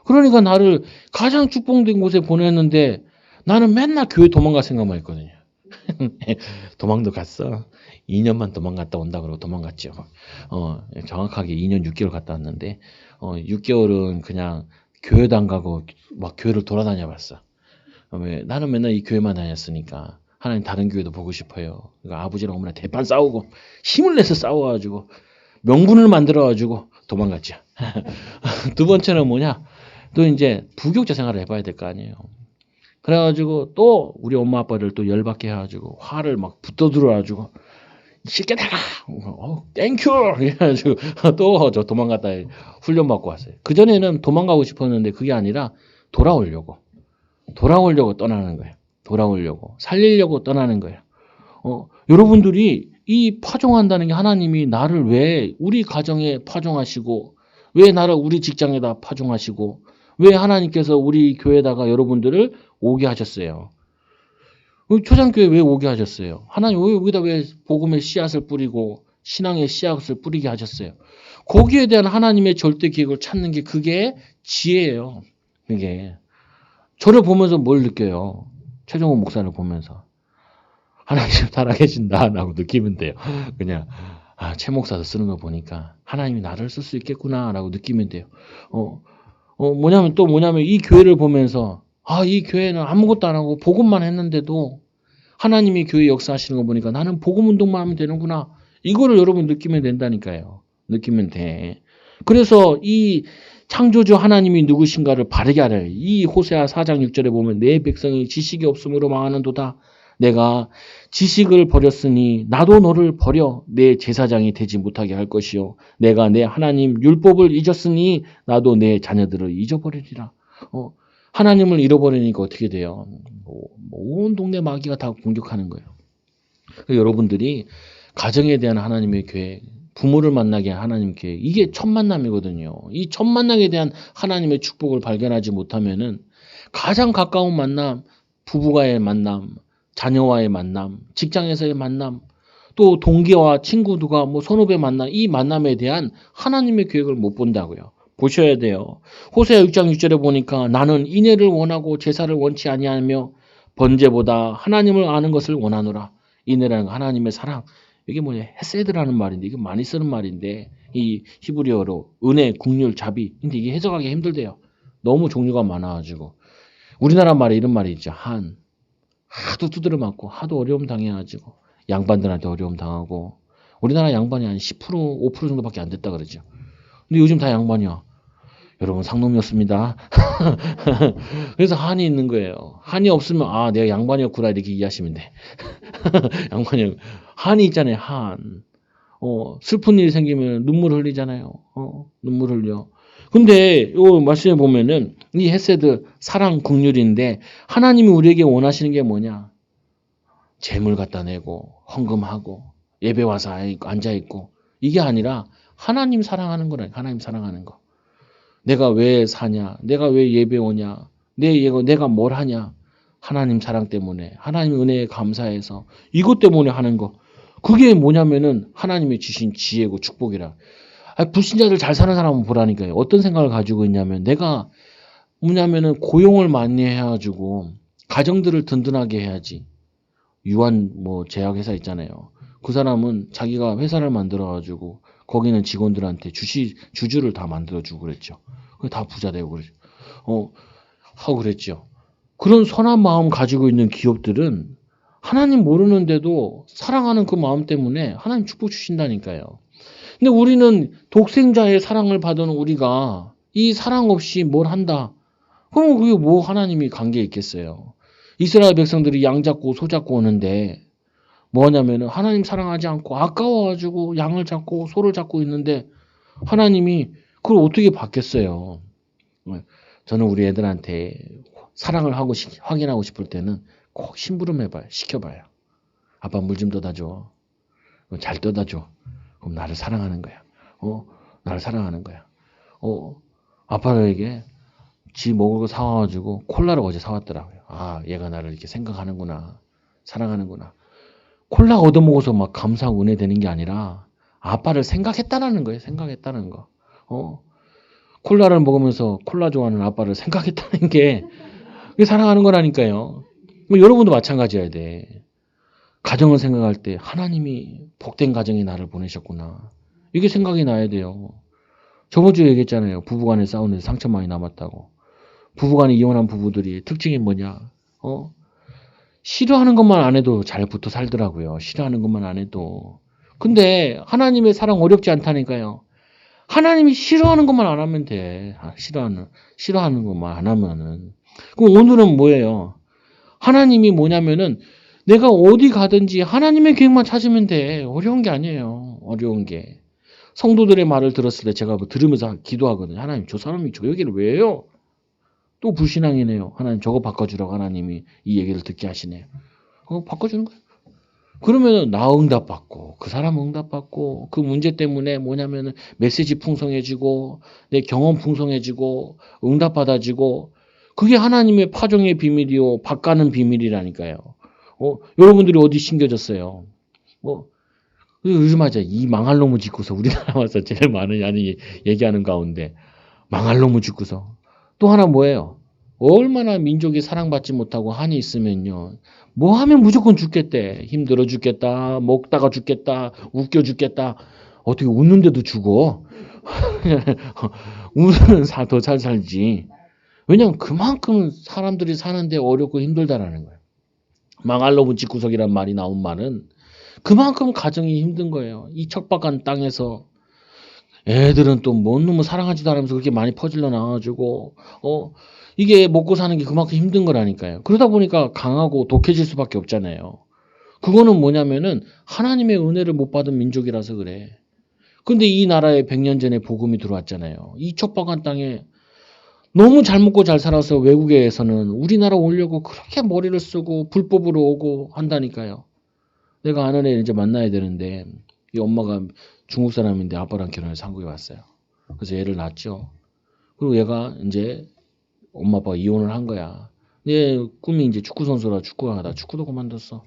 그러니까 나를 가장 축복된 곳에 보냈는데 나는 맨날 교회 도망갈 생각만 했거든요. 도망도 갔어. 2년만 도망갔다 온다 그러고 도망갔죠. 정확하게 2년 6개월 갔다 왔는데 6개월은 그냥 교회도 안 가고 막 교회를 돌아다녀 봤어. 나는 맨날 이 교회만 다녔으니까 하나님 다른 교회도 보고 싶어요. 그러니까 아버지랑 어머니 대판 싸우고 힘을 내서 싸워가지고 명분을 만들어가지고 도망갔죠. 두 번째는 뭐냐? 또 이제 부교육자 생활을 해봐야 될 거 아니에요. 그래가지고 또 우리 엄마 아빠를 또 열받게 해가지고 화를 막 붙어들어가지고 쉽게 나가! 땡큐! 이래가지고 또 저 도망갔다 훈련받고 왔어요. 그전에는 도망가고 싶었는데 그게 아니라 돌아오려고 떠나는 거예요. 돌아오려고. 살리려고 떠나는 거예요. 여러분들이 이 파종한다는 게 하나님이 나를 왜 우리 가정에 파종하시고 왜 나를 우리 직장에다 파종하시고 왜 하나님께서 우리 교회에다가 여러분들을 오게 하셨어요? 초장교회 왜 오게 하셨어요? 하나님 왜 여기다 왜 복음의 씨앗을 뿌리고 신앙의 씨앗을 뿌리게 하셨어요? 거기에 대한 하나님의 절대 계획을 찾는 게 그게 지혜예요. 그게. 저를 보면서 뭘 느껴요? 최종호 목사를 보면서. 하나님 살아계신다라고 느끼면 돼요. 그냥 최 목사도 쓰는 거 보니까 하나님이 나를 쓸 수 있겠구나라고 느끼면 돼요. 뭐냐면 이 교회를 보면서 이 교회는 아무것도 안 하고 복음만 했는데도 하나님이 교회 역사하시는 거 보니까 나는 복음 운동만 하면 되는구나. 이거를 여러분 느끼면 된다니까요. 느끼면 돼. 그래서 이 창조주 하나님이 누구신가를 바르게 알아요. 이 호세아 4장 6절에 보면 내 백성이 지식이 없음으로 망하는도다. 내가 지식을 버렸으니 나도 너를 버려 내 제사장이 되지 못하게 할 것이요. 내가 내 하나님 율법을 잊었으니 나도 내 자녀들을 잊어버리리라. 하나님을 잃어버리니까 어떻게 돼요? 온 동네 마귀가 다 공격하는 거예요. 여러분들이 가정에 대한 하나님의 계획 부모를 만나게 한 하나님 계획. 이게 첫 만남이거든요. 이 첫 만남에 대한 하나님의 축복을 발견하지 못하면은 가장 가까운 만남, 부부와의 만남, 자녀와의 만남, 직장에서의 만남, 또 동기와 친구들과 뭐 선후배 만남, 이 만남에 대한 하나님의 계획을 못 본다고요. 보셔야 돼요. 호세아 6장 6절에 보니까 나는 인애를 원하고 제사를 원치 아니하며 번제보다 하나님을 아는 것을 원하노라. 인애라는 거 하나님의 사랑. 이게 뭐냐? 헤세드라는 말인데 이게 많이 쓰는 말인데 이 히브리어로 은혜, 국률, 자비. 근데 이게 해석하기 힘들대요. 너무 종류가 많아가지고. 우리나라 말에 이런 말이 있죠. 하도 두드려 맞고 하도 어려움 당해가지고 양반들한테 어려움 당하고 우리나라 양반이 한 10%, 5% 정도밖에 안 됐다 그러죠. 근데 요즘 다 양반이야. 여러분 상놈이었습니다. 그래서 한이 있는 거예요. 한이 없으면 아 내가 양반이었구나 이렇게 이해하시면 돼. 양반이 한이 있잖아요. 한. 슬픈 일이 생기면 눈물 흘리잖아요. 눈물 흘려. 근데 요 말씀에 보면은 이 헤세드 사랑 국률인데 하나님이 우리에게 원하시는 게 뭐냐? 재물 갖다 내고 헌금하고 예배 와서 앉아 있고 이게 아니라 하나님 사랑하는 거래. 하나님 사랑하는 거. 내가 왜 사냐? 내가 왜 예배 오냐? 내가 뭘 하냐? 하나님 사랑 때문에 하나님 은혜에 감사해서 이것 때문에 하는 거. 그게 뭐냐면은 하나님이 주신 지혜고 축복이라. 불신자들 잘 사는 사람은 보라니까요. 어떤 생각을 가지고 있냐면 내가 뭐냐면은 고용을 많이 해가지고 가정들을 든든하게 해야지. 유한 뭐 제약회사 있잖아요. 그 사람은 자기가 회사를 만들어가지고 거기는 직원들한테 주주를 다 만들어주고 그랬죠. 다 부자 되고 그랬죠. 하고 그랬죠. 그런 선한 마음 가지고 있는 기업들은 하나님 모르는데도 사랑하는 그 마음 때문에 하나님 축복 주신다니까요. 근데 우리는 독생자의 사랑을 받은 우리가 이 사랑 없이 뭘 한다. 그럼 그게 뭐 하나님이 관계 있겠어요. 이스라엘 백성들이 양 잡고 소 잡고 오는데 뭐냐면은 하나님 사랑하지 않고 아까워가지고 양을 잡고 소를 잡고 있는데 하나님이 그걸 어떻게 받겠어요. 저는 우리 애들한테 사랑을 하고 확인하고 싶을 때는 꼭 심부름 해봐요. 시켜봐요. 아빠 물 좀 떠다 줘. 잘 떠다 줘. 그럼 나를 사랑하는 거야. 나를 사랑하는 거야. 아빠에게 지 먹을 거 사와가지고 콜라를 어제 사왔더라고요. 아, 얘가 나를 이렇게 생각하는구나. 사랑하는구나. 콜라 얻어먹어서 막 감사하고 은혜 되는 게 아니라 아빠를 생각했다라는 거예요. 생각했다는 거. 콜라를 먹으면서 콜라 좋아하는 아빠를 생각했다는 게 그게 사랑하는 거라니까요. 여러분도 마찬가지여야 돼. 가정을 생각할 때 하나님이 복된 가정에 나를 보내셨구나. 이게 생각이 나야 돼요. 저번 주에 얘기했잖아요. 부부간에 싸우는데 상처 많이 남았다고. 부부간에 이혼한 부부들이 특징이 뭐냐? 싫어하는 것만 안 해도 잘 붙어 살더라고요. 싫어하는 것만 안 해도. 근데 하나님의 사랑 어렵지 않다니까요. 하나님이 싫어하는 것만 안 하면 돼. 싫어하는 것만 안 하면은. 그럼 오늘은 뭐예요? 하나님이 뭐냐면은 내가 어디 가든지 하나님의 계획만 찾으면 돼. 어려운 게 아니에요. 어려운 게. 성도들의 말을 들었을 때 제가 들으면서 기도하거든요. 하나님 저 사람이 저 얘기를 왜 해요? 또 불신앙이네요. 하나님 저거 바꿔주라고 하나님이 이 얘기를 듣게 하시네요. 바꿔주는 거예요. 그러면 나 응답받고 그 사람 응답받고 그 문제 때문에 뭐냐면은 메시지 풍성해지고 내 경험 풍성해지고 응답받아지고 그게 하나님의 파종의 비밀이요 바꿔는 비밀이라니까요. 여러분들이 어디 신겨졌어요? 요즘 하자 이 망할 놈을 짓고서 우리나라 와서 제일 많은 얘기하는 가운데 망할 놈을 짓고서 또 하나 뭐예요? 얼마나 민족이 사랑받지 못하고 한이 있으면요. 뭐 하면 무조건 죽겠대. 힘들어 죽겠다. 먹다가 죽겠다. 웃겨 죽겠다. 어떻게 웃는데도 죽어? 웃으면 더 잘 살지. 왜냐면 그만큼 사람들이 사는데 어렵고 힘들다라는 거예요. 망할 놈은 집구석이란 말이 나온 말은 그만큼 가정이 힘든 거예요. 이 척박한 땅에서 애들은 또 뭔 놈을 사랑하지도 않으면서 그렇게 많이 퍼질러 나와가지고 이게 먹고 사는 게 그만큼 힘든 거라니까요. 그러다 보니까 강하고 독해질 수밖에 없잖아요. 그거는 뭐냐면은 하나님의 은혜를 못 받은 민족이라서 그래. 근데 이 나라에 100년 전에 복음이 들어왔잖아요. 이 척박한 땅에 너무 잘 먹고 잘 살아서 외국에서는 우리나라 오려고 그렇게 머리를 쓰고 불법으로 오고 한다니까요. 내가 아는 애 이제 만나야 되는데 이 엄마가 중국 사람인데 아빠랑 결혼해서 한국에 왔어요. 그래서 애를 낳았죠. 그리고 얘가 이제 엄마 아빠가 이혼을 한 거야. 얘 꿈이 이제 축구 선수라 축구가 하다 축구도 그만뒀어.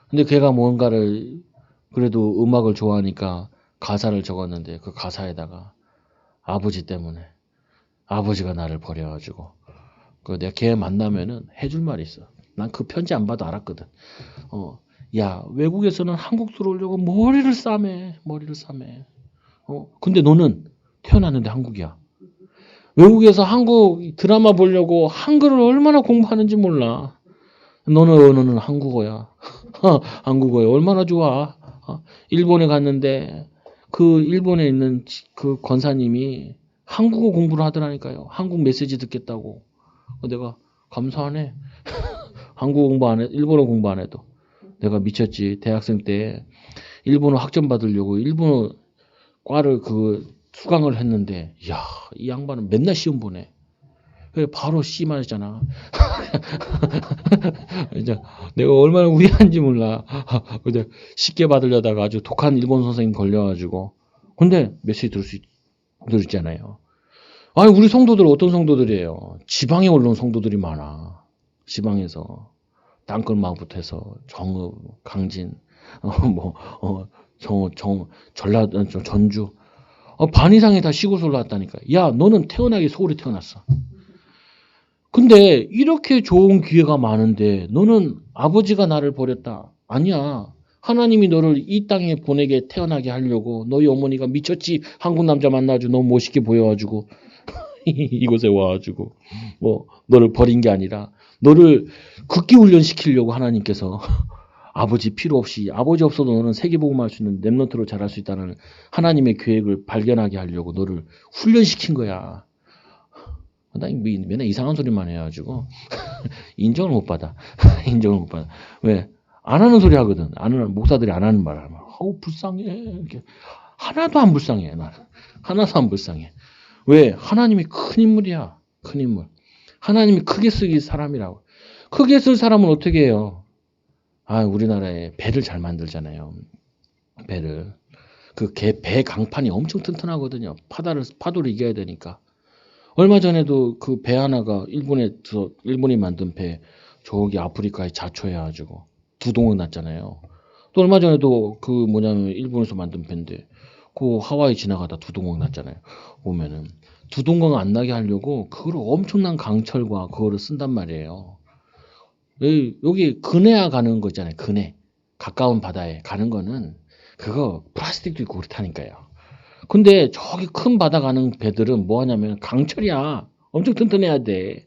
근데 걔가 뭔가를 그래도 음악을 좋아하니까 가사를 적었는데 그 가사에다가 아버지 때문에 아버지가 나를 버려가지고 내가 걔 만나면은 해줄 말이 있어. 난 그 편지 안 봐도 알았거든. 야 외국에서는 한국 들어오려고 머리를 싸매. 근데 너는 태어났는데 한국이야. 외국에서 한국 드라마 보려고 한글을 얼마나 공부하는지 몰라. 너는 언어는 한국어야. 한국어야. 얼마나 좋아. 일본에 갔는데 그 일본에 있는 그 권사님이 한국어 공부를 하더라니까요. 한국 메시지 듣겠다고. 내가 감사하네. 한국어 공부 안 해, 일본어 공부 안 해도. 내가 미쳤지. 대학생 때 일본어 학점 받으려고 일본어 과를 수강을 했는데, 이야, 이 양반은 맨날 시험 보네. 바로 C 맞았잖아. 이제 내가 얼마나 우연한지 몰라. 이제 쉽게 받으려다가 아주 독한 일본 선생님 걸려가지고. 근데 메시지 들었잖아요. 아니, 우리 성도들 어떤 성도들이에요? 지방에 올라온 성도들이 많아. 지방에서. 땅끝마을부터 해서 정읍, 강진, 전주. 반 이상이 다 시골에서 올라왔다니까. 야, 너는 태어나기 서울에 태어났어. 근데 이렇게 좋은 기회가 많은데 너는 아버지가 나를 버렸다. 아니야. 하나님이 너를 이 땅에 보내게 태어나게 하려고 너희 어머니가 미쳤지. 한국 남자 만나가지고 너무 멋있게 보여가지고 이곳에 와가지고 너를 버린 게 아니라 너를 극기 훈련시키려고 하나님께서 아버지 필요 없이 아버지 없어도 너는 세계복음할 수 있는 랩런트로 자랄 수 있다는 하나님의 계획을 발견하게 하려고 너를 훈련시킨 거야. 나 맨날 이상한 소리만 해가지고 인정을 못 받아. 인정을 못 받아. 왜? 안 하는 소리 하거든. 안 하는 목사들이 안 하는 말을 하면 불쌍해. 이렇게. 하나도 안 불쌍해. 나는 하나도 안 불쌍해. 왜? 하나님이 큰 인물이야. 큰 인물. 하나님이 크게 쓰기 사람이라고. 크게 쓸 사람은 어떻게 해요? 우리나라에 배를 잘 만들잖아요. 배를. 배 강판이 엄청 튼튼하거든요. 파도를 이겨야 되니까. 얼마 전에도 그 배 하나가 일본이 만든 배 저기 아프리카에 자초해가지고 두동강 났잖아요. 또 얼마 전에도 일본에서 만든 배인데 그 하와이 지나가다 두동강 났잖아요. 보면은 두동강 안 나게 하려고 그걸 엄청난 강철과 그거를 쓴단 말이에요. 여기 근해야 가는 거 있잖아요. 근해. 가까운 바다에 가는 거는 그거 플라스틱도 있고 그렇다니까요. 근데 저기 큰 바다 가는 배들은 뭐 하냐면 강철이야. 엄청 튼튼해야 돼.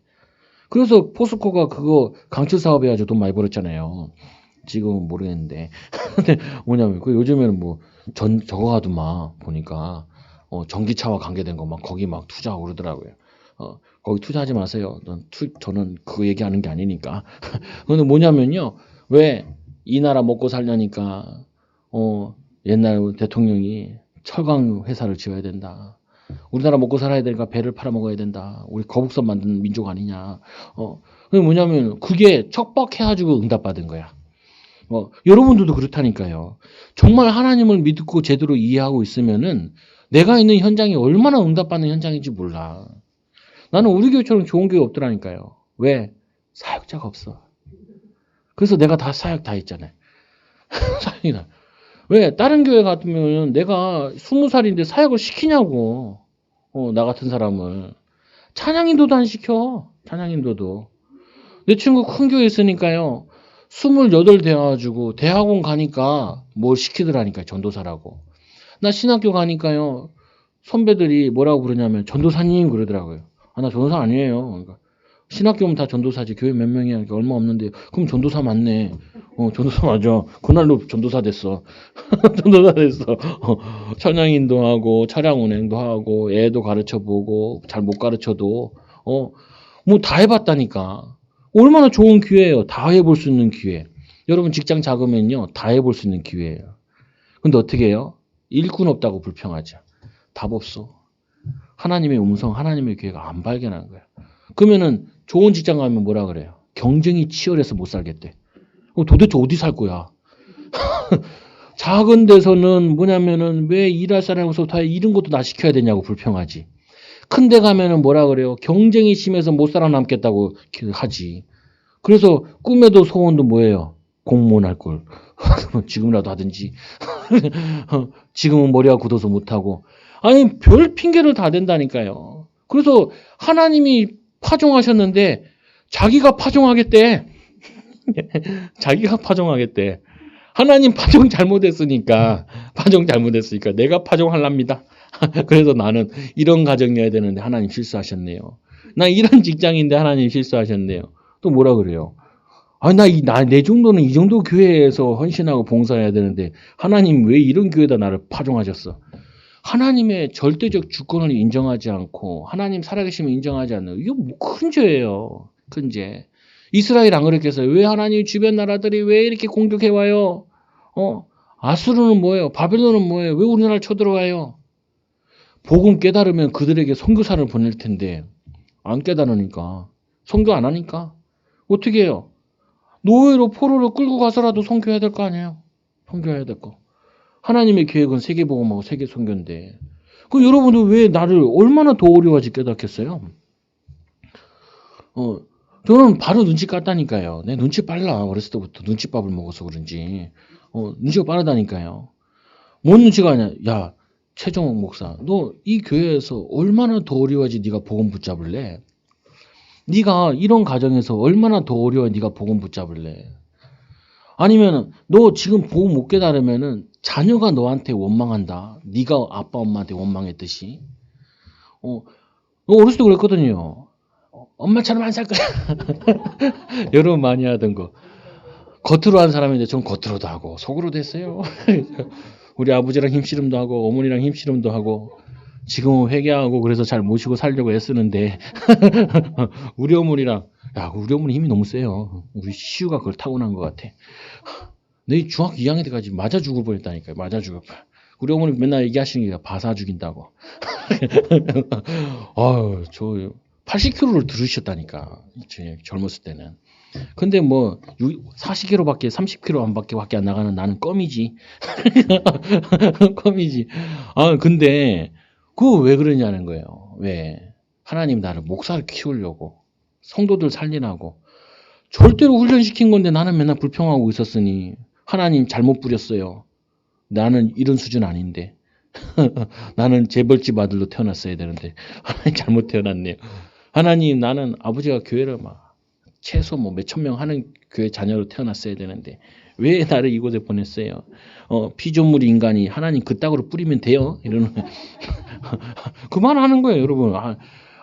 그래서 포스코가 그거 강철 사업 해가지고 돈 많이 벌었잖아요. 지금은 모르겠는데. 근데 뭐냐면 요즘에는 저거 하더만 보니까 전기차와 관계된 거 거기 투자하고 그러더라고요. 거기 투자하지 마세요. 저는 그거 얘기하는 게 아니니까. 근데 뭐냐면요. 왜 이 나라 먹고 살려니까 옛날 대통령이 철강 회사를 지어야 된다. 우리나라 먹고 살아야 되니까 배를 팔아먹어야 된다. 우리 거북선 만드는 민족 아니냐. 그게 뭐냐면 그게 척박해가지고 응답받은 거야. 여러분들도 그렇다니까요. 정말 하나님을 믿고 제대로 이해하고 있으면은 내가 있는 현장이 얼마나 응답받는 현장인지 몰라. 나는 우리 교회처럼 좋은 교회 없더라니까요. 왜? 사역자가 없어. 그래서 내가 다 사역 다 했잖아요. 사역이다. 왜? 다른 교회 같으면 내가 20살인데 사역을 시키냐고. 나 같은 사람을. 찬양인도도 안 시켜. 찬양인도도. 내 친구 큰 교회 있으니까요. 28 돼가지고 대학원 가니까 뭘 시키더라니까요. 전도사라고. 나 신학교 가니까요. 선배들이 뭐라고 그러냐면 전도사님 그러더라고요. 나 전도사 아니에요. 그러니까 신학교면 다 전도사지. 교회 몇 명이야. 그러니까 얼마 없는데. 그럼 전도사 맞네. 전도사 맞아. 그날로 전도사 됐어. 전도사 됐어. 찬양인도 하고, 차량 운행도 하고, 애도 가르쳐 보고, 잘 못 가르쳐도, 다 해봤다니까. 얼마나 좋은 기회예요. 다 해볼 수 있는 기회. 여러분 직장 작으면요. 다 해볼 수 있는 기회예요. 근데 어떻게 해요? 일꾼 없다고 불평하죠. 답 없어. 하나님의 음성, 하나님의 기회가 안 발견한 거야. 그러면은 좋은 직장 가면 뭐라 그래요? 경쟁이 치열해서 못 살겠대. 도대체 어디 살 거야? 작은 데서는 뭐냐면은 왜 일할 사람에서 다 이런 것도 나 시켜야 되냐고 불평하지. 큰 데 가면은 뭐라 그래요? 경쟁이 심해서 못 살아남겠다고 하지. 그래서 꿈에도 소원도 뭐예요? 공무원 할 걸. 지금이라도 하든지. 지금은 머리가 굳어서 못하고. 아니, 별 핑계를 다 댄다니까요. 그래서 하나님이 파종하셨는데 자기가 파종하겠대. 자기가 파종하겠대. 하나님 파종 잘못했으니까 내가 파종할랍니다. 그래서 나는 이런 가정이어야 되는데 하나님 실수하셨네요. 나 이런 직장인데 하나님 실수하셨네요. 또 뭐라 그래요? 내 정도는 이 정도 교회에서 헌신하고 봉사해야 되는데 하나님 왜 이런 교회다 나를 파종하셨어? 하나님의 절대적 주권을 인정하지 않고 하나님 살아계심을 인정하지 않는 이거 뭐 큰 죄예요. 큰 죄. 이스라엘 안 그랬겠어요? 왜 하나님 주변 나라들이 왜 이렇게 공격해와요? 아수르는 뭐예요? 바벨론은 뭐예요? 왜 우리나라를 쳐들어와요? 복음 깨달으면 그들에게 선교사를 보낼 텐데 안 깨달으니까 선교 안 하니까 어떻게 해요? 노예로 포로를 끌고 가서라도 선교해야 될 거 아니에요? 선교해야 될 거. 하나님의 계획은 세계복음하고 세계 선교인데 그 여러분들 왜 나를 얼마나 더 어려워지 깨닫겠어요? 저는 바로 눈치 깠다니까요. 내 눈치 빨라. 어렸을 때부터 눈치밥을 먹어서 그런지. 눈치가 빠르다니까요. 뭔 눈치가 아니야. 야, 최정옥 목사, 너 이 교회에서 얼마나 더 어려워야지 네가 복음 붙잡을래? 네가 이런 가정에서 얼마나 더 어려워야 네가 복음 붙잡을래? 아니면 너 지금 복음 못 깨달으면은 자녀가 너한테 원망한다. 네가 아빠 엄마한테 원망했듯이. 너 어렸을 때 그랬거든요. 엄마처럼 안 살 거야. 여러분 많이 하던 거. 겉으로 한 사람인데 전 겉으로도 하고 속으로도 했어요. 우리 아버지랑 힘씨름도 하고 어머니랑 힘씨름도 하고 지금은 회개하고 그래서 잘 모시고 살려고 애쓰는데 우리 어머니랑 우리 어머니 힘이 너무 세요. 우리 시우가 그걸 타고난 것 같아. 내 중학교 2학년 때까지 맞아 죽을 뻔했다니까요. 맞아 죽을 뻔. 우리 어머니 맨날 얘기하시는 게 바사 죽인다고. 저 80kg를 들으셨다니까. 젊었을 때는. 근데 뭐 40kg밖에 30kg 안 나가는 나는 껌이지. 껌이지. 근데 그거 왜 그러냐는 거예요. 왜? 하나님 나를 목사를 키우려고 성도들 살리라고 절대로 훈련시킨 건데 나는 맨날 불평하고 있었으니 하나님 잘못 부렸어요. 나는 이런 수준 아닌데. 나는 재벌집 아들로 태어났어야 되는데 하나님 잘못 태어났네요. 하나님 나는 아버지가 교회를 막 최소 뭐 몇천 명 하는 교회 자녀로 태어났어야 되는데 왜 나를 이곳에 보냈어요? 피조물 인간이 하나님 그따구로 뿌리면 돼요? 이러는 그만하는 거예요, 여러분.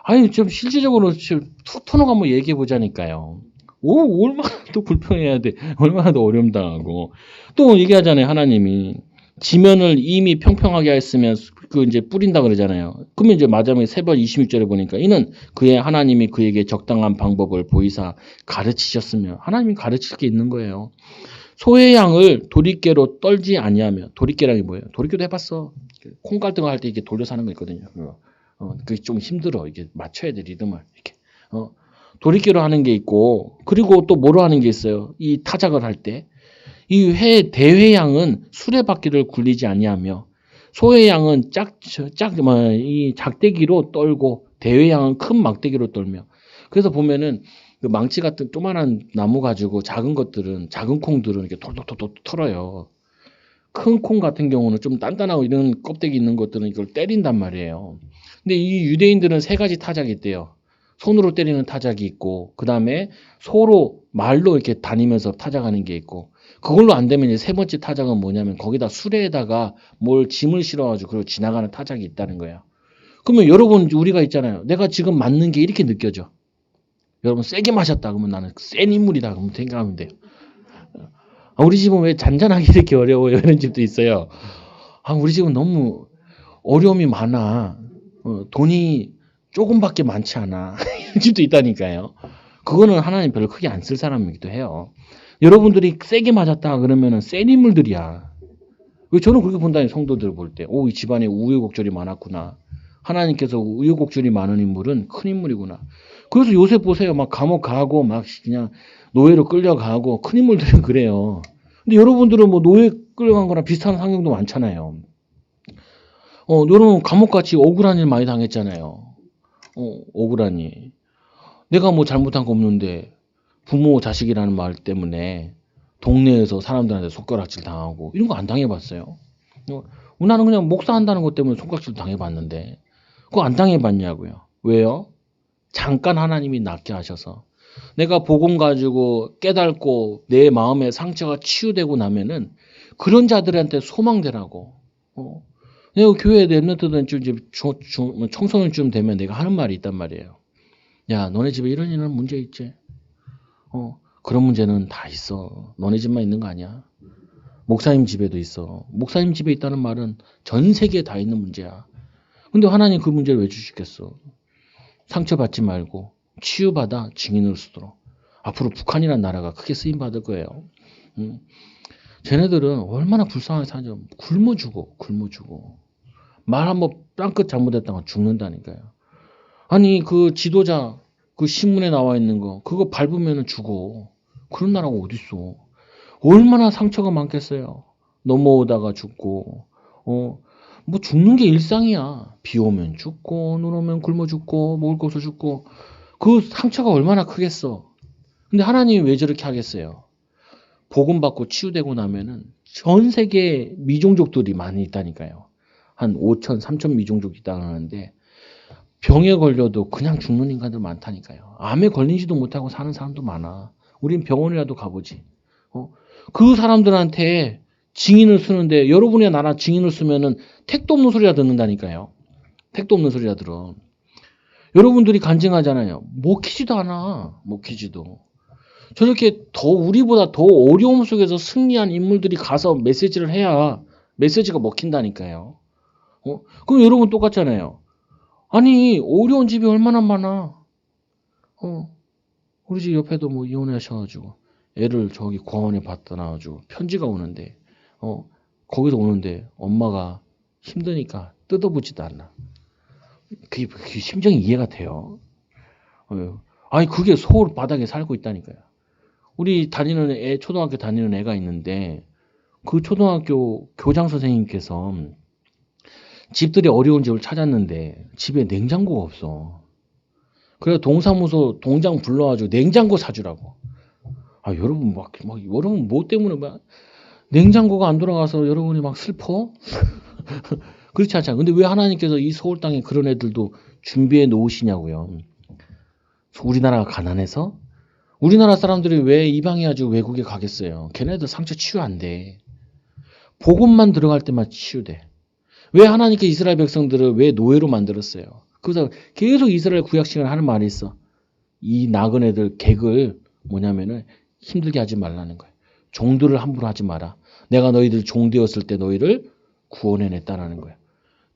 아니 좀 실질적으로 툭 터놓고 한번 얘기해 보자니까요. 얼마나 또 불평해야 돼, 얼마나 더 어려움 당하고 또 얘기하잖아요. 하나님이 지면을 이미 평평하게 했으면 그 이제 뿌린다 그러잖아요. 그러면 이제 마지막에 세번 26절에 보니까 이는 그의 하나님이 그에게 적당한 방법을 보이사 가르치셨으며 하나님이 가르칠 게 있는 거예요. 소의 양을 도리깨로 떨지 아니하며 도리깨랑이 뭐예요? 도리깨도 해봤어. 콩갈등 할 때 이게 돌려서 하는 거 있거든요. 그게 좀 힘들어. 이게 맞춰야 돼 리듬을 이렇게. 도리깨로 하는 게 있고 그리고 또 뭐로 하는 게 있어요. 이 타작을 할 때. 이 대회양은 수레바퀴를 굴리지 아니하며 소의 양은 이 작대기로 떨고 대회양은 큰 막대기로 떨며 그래서 보면은 그 망치 같은 조그만한 나무 가지고 작은 콩들은 이렇게 톨톨톨 털어요. 큰 콩 같은 경우는 좀 단단하고 이런 껍데기 있는 것들은 이걸 때린단 말이에요. 근데 이 유대인들은 세 가지 타작이 있대요. 손으로 때리는 타작이 있고 그 다음에 소로 말로 이렇게 다니면서 타작하는 게 있고 그걸로 안 되면 이제 세 번째 타작은 뭐냐면 거기다 수레에다가 뭘 짐을 실어가지고 그리고 지나가는 타작이 있다는 거예요. 그러면 여러분 우리가 있잖아요. 내가 지금 맞는 게 이렇게 느껴져. 여러분 세게 마셨다 그러면 나는 센 인물이다 그러면 생각하면 돼요. 우리 집은 왜 잔잔하게 이렇게 어려워요? 이런 집도 있어요. 우리 집은 너무 어려움이 많아. 돈이 조금밖에 많지 않아. 이런 집도 있다니까요. 그거는 하나님 별로 크게 안 쓸 사람이기도 해요. 여러분들이 세게 맞았다 그러면은 센 인물들이야. 저는 그렇게 본다니 성도들 볼 때. 이 집안에 우여곡절이 많았구나. 하나님께서 우여곡절이 많은 인물은 큰 인물이구나. 그래서 요새 보세요. 막 감옥 가고 막 그냥 노예로 끌려가고 큰 인물들은 그래요. 근데 여러분들은 뭐 노예 끌려간 거랑 비슷한 상황도 많잖아요. 여러분 감옥같이 억울한 일 많이 당했잖아요. 억울한 일. 내가 뭐 잘못한 거 없는데 부모 자식이라는 말 때문에 동네에서 사람들한테 손가락질 당하고 이런 거 안 당해봤어요. 나는 그냥 목사한다는 것 때문에 손가락질 당해봤는데 그거 안 당해봤냐고요. 왜요? 잠깐 하나님이 낫게 하셔서 내가 복음 가지고 깨닫고 내 마음의 상처가 치유되고 나면은 그런 자들한테 소망되라고. 내가 교회에 랩런트들 청소년쯤 되면 내가 하는 말이 있단 말이에요. 야, 너네 집에 이런 문제 있지? 그런 문제는 다 있어. 너네 집만 있는 거 아니야. 목사님 집에도 있어. 목사님 집에 있다는 말은 전 세계에 다 있는 문제야. 근데 하나님 그 문제를 왜 주시겠어? 상처받지 말고 치유받아 증인으로 쓰도록. 앞으로 북한이라는 나라가 크게 쓰임받을 거예요. 쟤네들은 얼마나 불쌍하게 사죠. 굶어 죽어. 말 한번 땅끝 잘못했다가 죽는다니까요. 아니 그 지도자 그 신문에 나와 있는 거 그거 밟으면 죽어. 그런 나라가 어딨어. 얼마나 상처가 많겠어요. 넘어오다가 죽고 뭐 죽는 게 일상이야. 비 오면 죽고 눈 오면 굶어 죽고 먹을 거 없어 죽고 그 상처가 얼마나 크겠어. 근데 하나님이 왜 저렇게 하겠어요. 복음 받고 치유되고 나면은 전 세계 미종족들이 많이 있다니까요. 한 5천, 3천 미종족이 있다고 하는데 병에 걸려도 그냥 죽는 인간들 많다니까요. 암에 걸리지도 못하고 사는 사람도 많아. 우린 병원이라도 가보지. 그 사람들한테 증인을 쓰는데 여러분이나 나나 증인을 쓰면은 택도 없는 소리가 듣는다니까요. 택도 없는 소리가 들어. 여러분들이 간증하잖아요. 먹히지도 않아. 먹히지도. 저렇게 우리보다 더 어려움 속에서 승리한 인물들이 가서 메시지를 해야 메시지가 먹힌다니까요. 그럼 여러분 똑같잖아요. 아니 어려운 집이 얼마나 많아. 우리 집 옆에도 뭐 이혼하셔가지고 애를 저기 공원에 받다 놔가지고 편지가 오는데 거기서 오는데 엄마가 힘드니까 뜯어보지도 않나. 그게 심정이 이해가 돼요. 아니 그게 서울 바닥에 살고 있다니까요. 우리 초등학교 다니는 애가 있는데 그 초등학교 교장 선생님께서 집들이 어려운 집을 찾았는데 집에 냉장고가 없어. 그래서 동사무소 동장 불러가지고 냉장고 사주라고. 여러분 여러분 뭐 때문에 냉장고가 안 돌아가서 여러분이 막 슬퍼? 그렇지 않잖아요. 근데 왜 하나님께서 이 서울 땅에 그런 애들도 준비해 놓으시냐고요. 우리나라가 가난해서? 우리나라 사람들이 왜 이방에 가지고 외국에 가겠어요? 걔네들 상처 치유 안 돼. 복음만 들어갈 때만 치유돼. 왜 하나님께 이스라엘 백성들을 왜 노예로 만들었어요? 그래서 계속 이스라엘 구약 시간에 하는 말이 있어. 이 나그네들 객을 뭐냐면은 힘들게 하지 말라는 거예요. 종들을 함부로 하지 마라. 내가 너희들 종되었을 때 너희를 구원해냈다라는 거예요.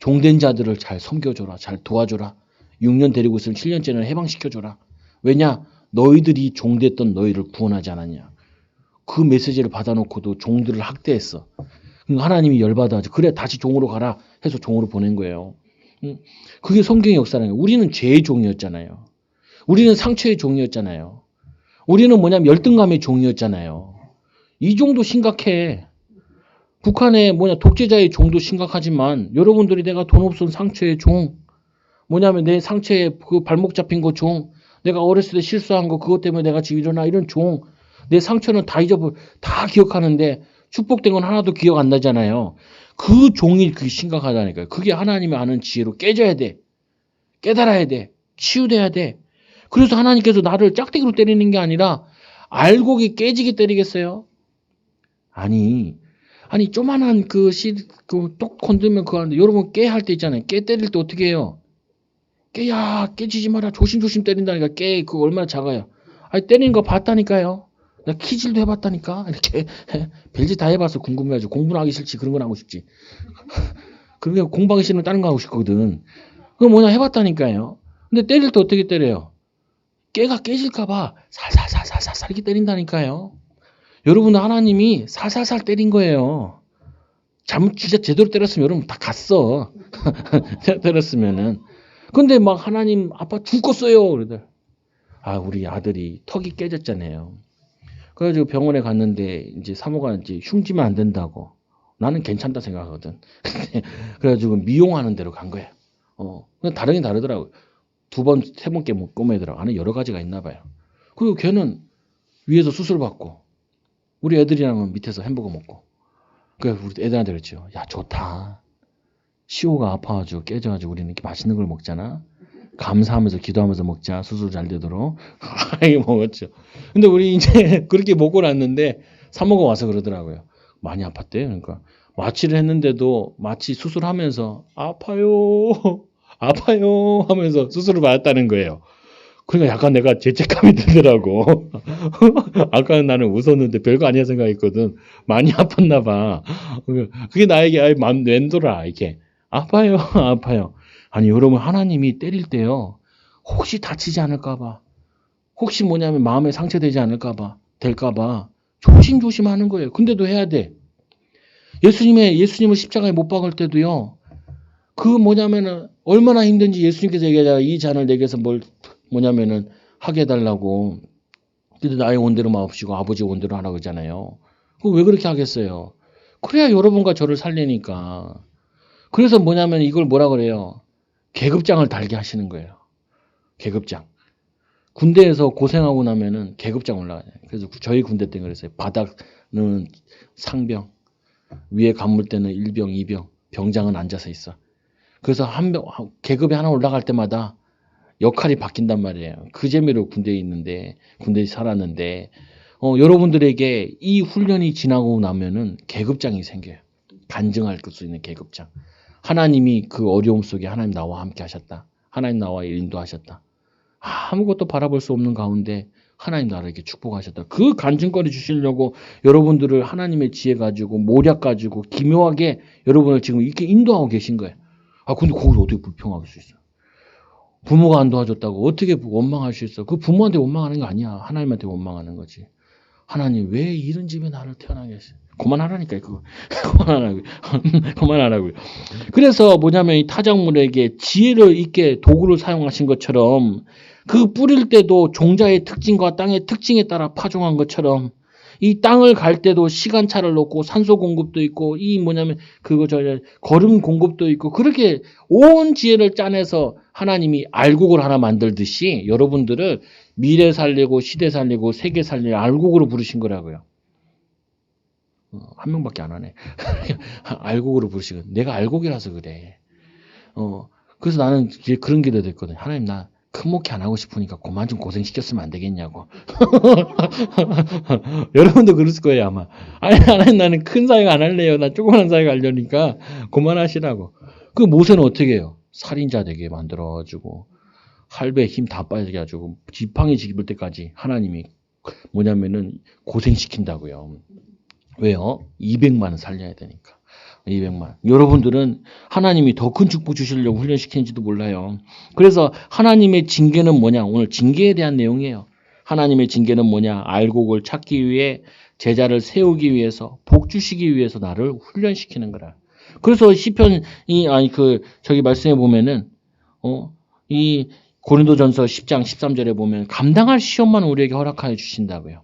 종된 자들을 잘 섬겨줘라. 잘 도와줘라. 6년 데리고 있으면 7년째는 해방시켜줘라. 왜냐? 너희들이 종됐던 너희를 구원하지 않았냐. 그 메시지를 받아놓고도 종들을 학대했어. 하나님이 열받아가지고 그래 다시 종으로 가라 해서 종으로 보낸 거예요. 그게 성경의 역사라는 거예요. 우리는 죄의 종이었잖아요. 우리는 상처의 종이었잖아요. 우리는 뭐냐면 열등감의 종이었잖아요. 이 종도 심각해. 북한의 독재자의 종도 심각하지만 여러분들이 내가 돈 없은 상처의 종, 뭐냐면 내 상처에 그 발목 잡힌 거 종, 내가 어렸을 때 실수한 거 그것 때문에 내가 지금 일어나 이런 종, 내 상처는 다 다 기억하는데 축복된 건 하나도 기억 안 나잖아요. 그 종이 그게 심각하다니까요. 그게 하나님이 아는 지혜로 깨져야 돼. 깨달아야 돼. 치유돼야 돼. 그래서 하나님께서 나를 짝대기로 때리는 게 아니라 알고 깨지게 때리겠어요? 아니 조만한 똑 건들면 그거 하는데 여러분 깨 할 때 있잖아요. 깨 때릴 때 어떻게 해요? 깨지지 마라. 조심조심 때린다니까. 그거 얼마나 작아요. 때리는 거 봤다니까요. 나 키질도 해봤다니까. 이렇게 별짓 다 해봤어. 궁금해가지고. 공부는 하기 싫지. 그런 건 하고 싶지. 그러니까 공부하기 싫으면 다른 거 하고 싶거든. 그거 해봤다니까요. 근데 때릴 때 어떻게 때려요? 깨가 깨질까봐 살살살살살 이렇게 때린다니까요. 여러분 하나님이 살살살 때린 거예요. 진짜 제대로 때렸으면 여러분 다 갔어. 때렸으면은. 근데 하나님 아빠 죽었어요. 그러더라. 우리 아들이 턱이 깨졌잖아요. 그래가지고 병원에 갔는데 이제 사모가 이제 흉지면 안 된다고. 나는 괜찮다 생각하거든. 그래가지고 미용하는 데로 간 거야. 그냥 다르긴 다르더라고요. 2번, 3번 꼬매더라고. 안에 여러 가지가 있나 봐요. 그리고 걔는 위에서 수술 받고, 우리 애들이랑은 밑에서 햄버거 먹고. 그래서 우리 애들한테 그랬죠. 야, 좋다. 시호가 아파가지고 깨져가지고 우리는 이렇게 맛있는 걸 먹잖아. 감사하면서 기도하면서 먹자. 수술 잘 되도록. 이게 먹었죠. 근데 우리 이제 그렇게 먹고 났는데 사모가 와서 그러더라고요. 많이 아팠대. 그러니까 마취를 했는데도 마취 수술하면서 아파요. 아파요 하면서 수술을 받았다는 거예요. 그러니까 약간 내가 죄책감이 들더라고. 아까는 나는 웃었는데 별거 아니야 생각했거든. 많이 아팠나 봐. 그게 나에게 아예 마음 맴돌아. 이렇게 아파요. 아파요. 아니 여러분 하나님이 때릴 때요. 혹시 다치지 않을까 봐. 혹시 뭐냐면 마음에 상처되지 않을까 봐. 될까 봐. 조심조심하는 거예요. 근데도 해야 돼. 예수님을 십자가에 못 박을 때도요. 그 뭐냐면은 얼마나 힘든지 예수님께서 얘기하자. 이 잔을 내게서 뭐냐면은 하게 해달라고. 근데 나의 원대로 마옵시고 아버지 원대로 하라고 그러잖아요. 그거 왜 그렇게 하겠어요? 그래야 여러분과 저를 살리니까. 그래서 뭐냐면 이걸 뭐라 그래요? 계급장을 달게 하시는 거예요. 계급장. 군대에서 고생하고 나면은 계급장 올라가요. 그래서 저희 군대 때 그랬어요. 바닥은 상병, 위에 간물 때는 1병, 2병, 병장은 앉아서 있어. 그래서 계급이 하나 올라갈 때마다 역할이 바뀐단 말이에요. 그 재미로 군대에 있는데, 군대에 살았는데, 여러분들에게 이 훈련이 지나고 나면은 계급장이 생겨요. 간증할 수 있는 계급장. 하나님이 그 어려움 속에 하나님 나와 함께 하셨다. 하나님 나와 인도하셨다. 아무것도 바라볼 수 없는 가운데 하나님 나를 이렇게 축복하셨다. 그 간증거리 주시려고 여러분들을 하나님의 지혜 가지고 모략 가지고 기묘하게 여러분을 지금 이렇게 인도하고 계신 거예요. 근데 거기서 어떻게 불평할 수 있어? 부모가 안 도와줬다고 어떻게 원망할 수 있어? 그 부모한테 원망하는 게 아니야. 하나님한테 원망하는 거지. 하나님 왜 이런 집에 나를 태어나게 했어? 그만하라니까 그거. 그만하라고요. 그만하라고요. 그래서 뭐냐면 이 타작물에게 지혜를 있게 도구를 사용하신 것처럼 그 뿌릴 때도 종자의 특징과 땅의 특징에 따라 파종한 것처럼 이 땅을 갈 때도 시간차를 놓고 산소 공급도 있고 이 뭐냐면 거름 공급도 있고 그렇게 온 지혜를 짜내서 하나님이 알곡을 하나 만들듯이 여러분들을 미래 살리고 시대 살리고 세계 살리고 알곡으로 부르신 거라고요. 한 명밖에 안 하네. 알곡으로 부르시거든. 내가 알곡이라서 그래. 그래서 나는 그런 기도도 했거든. 하나님 나 큰 목회 안 하고 싶으니까 그만 좀 고생시켰으면 안 되겠냐고. 여러분도 그랬을 거예요 아마. 아니 하나님 나는 큰 사역 안 할래요. 나 조그만한 사역 하려니까 그만하시라고. 그 모세는 어떻게 해요? 살인자 되게 만들어가지고 할배에 힘 다 빠져가지고 지팡이 집을 때까지 하나님이 뭐냐면은 고생시킨다고요. 왜요? 200만은 살려야 되니까. 200만. 여러분들은 하나님이 더 큰 축복 주시려고 훈련시키는지도 몰라요. 그래서 하나님의 징계는 뭐냐? 오늘 징계에 대한 내용이에요. 하나님의 징계는 뭐냐? 알곡을 찾기 위해 제자를 세우기 위해서 복 주시기 위해서 나를 훈련시키는 거라. 그래서 시편이 저기 말씀해 보면은 이 고린도전서 10장 13절에 보면 감당할 시험만 우리에게 허락하여 주신다고요.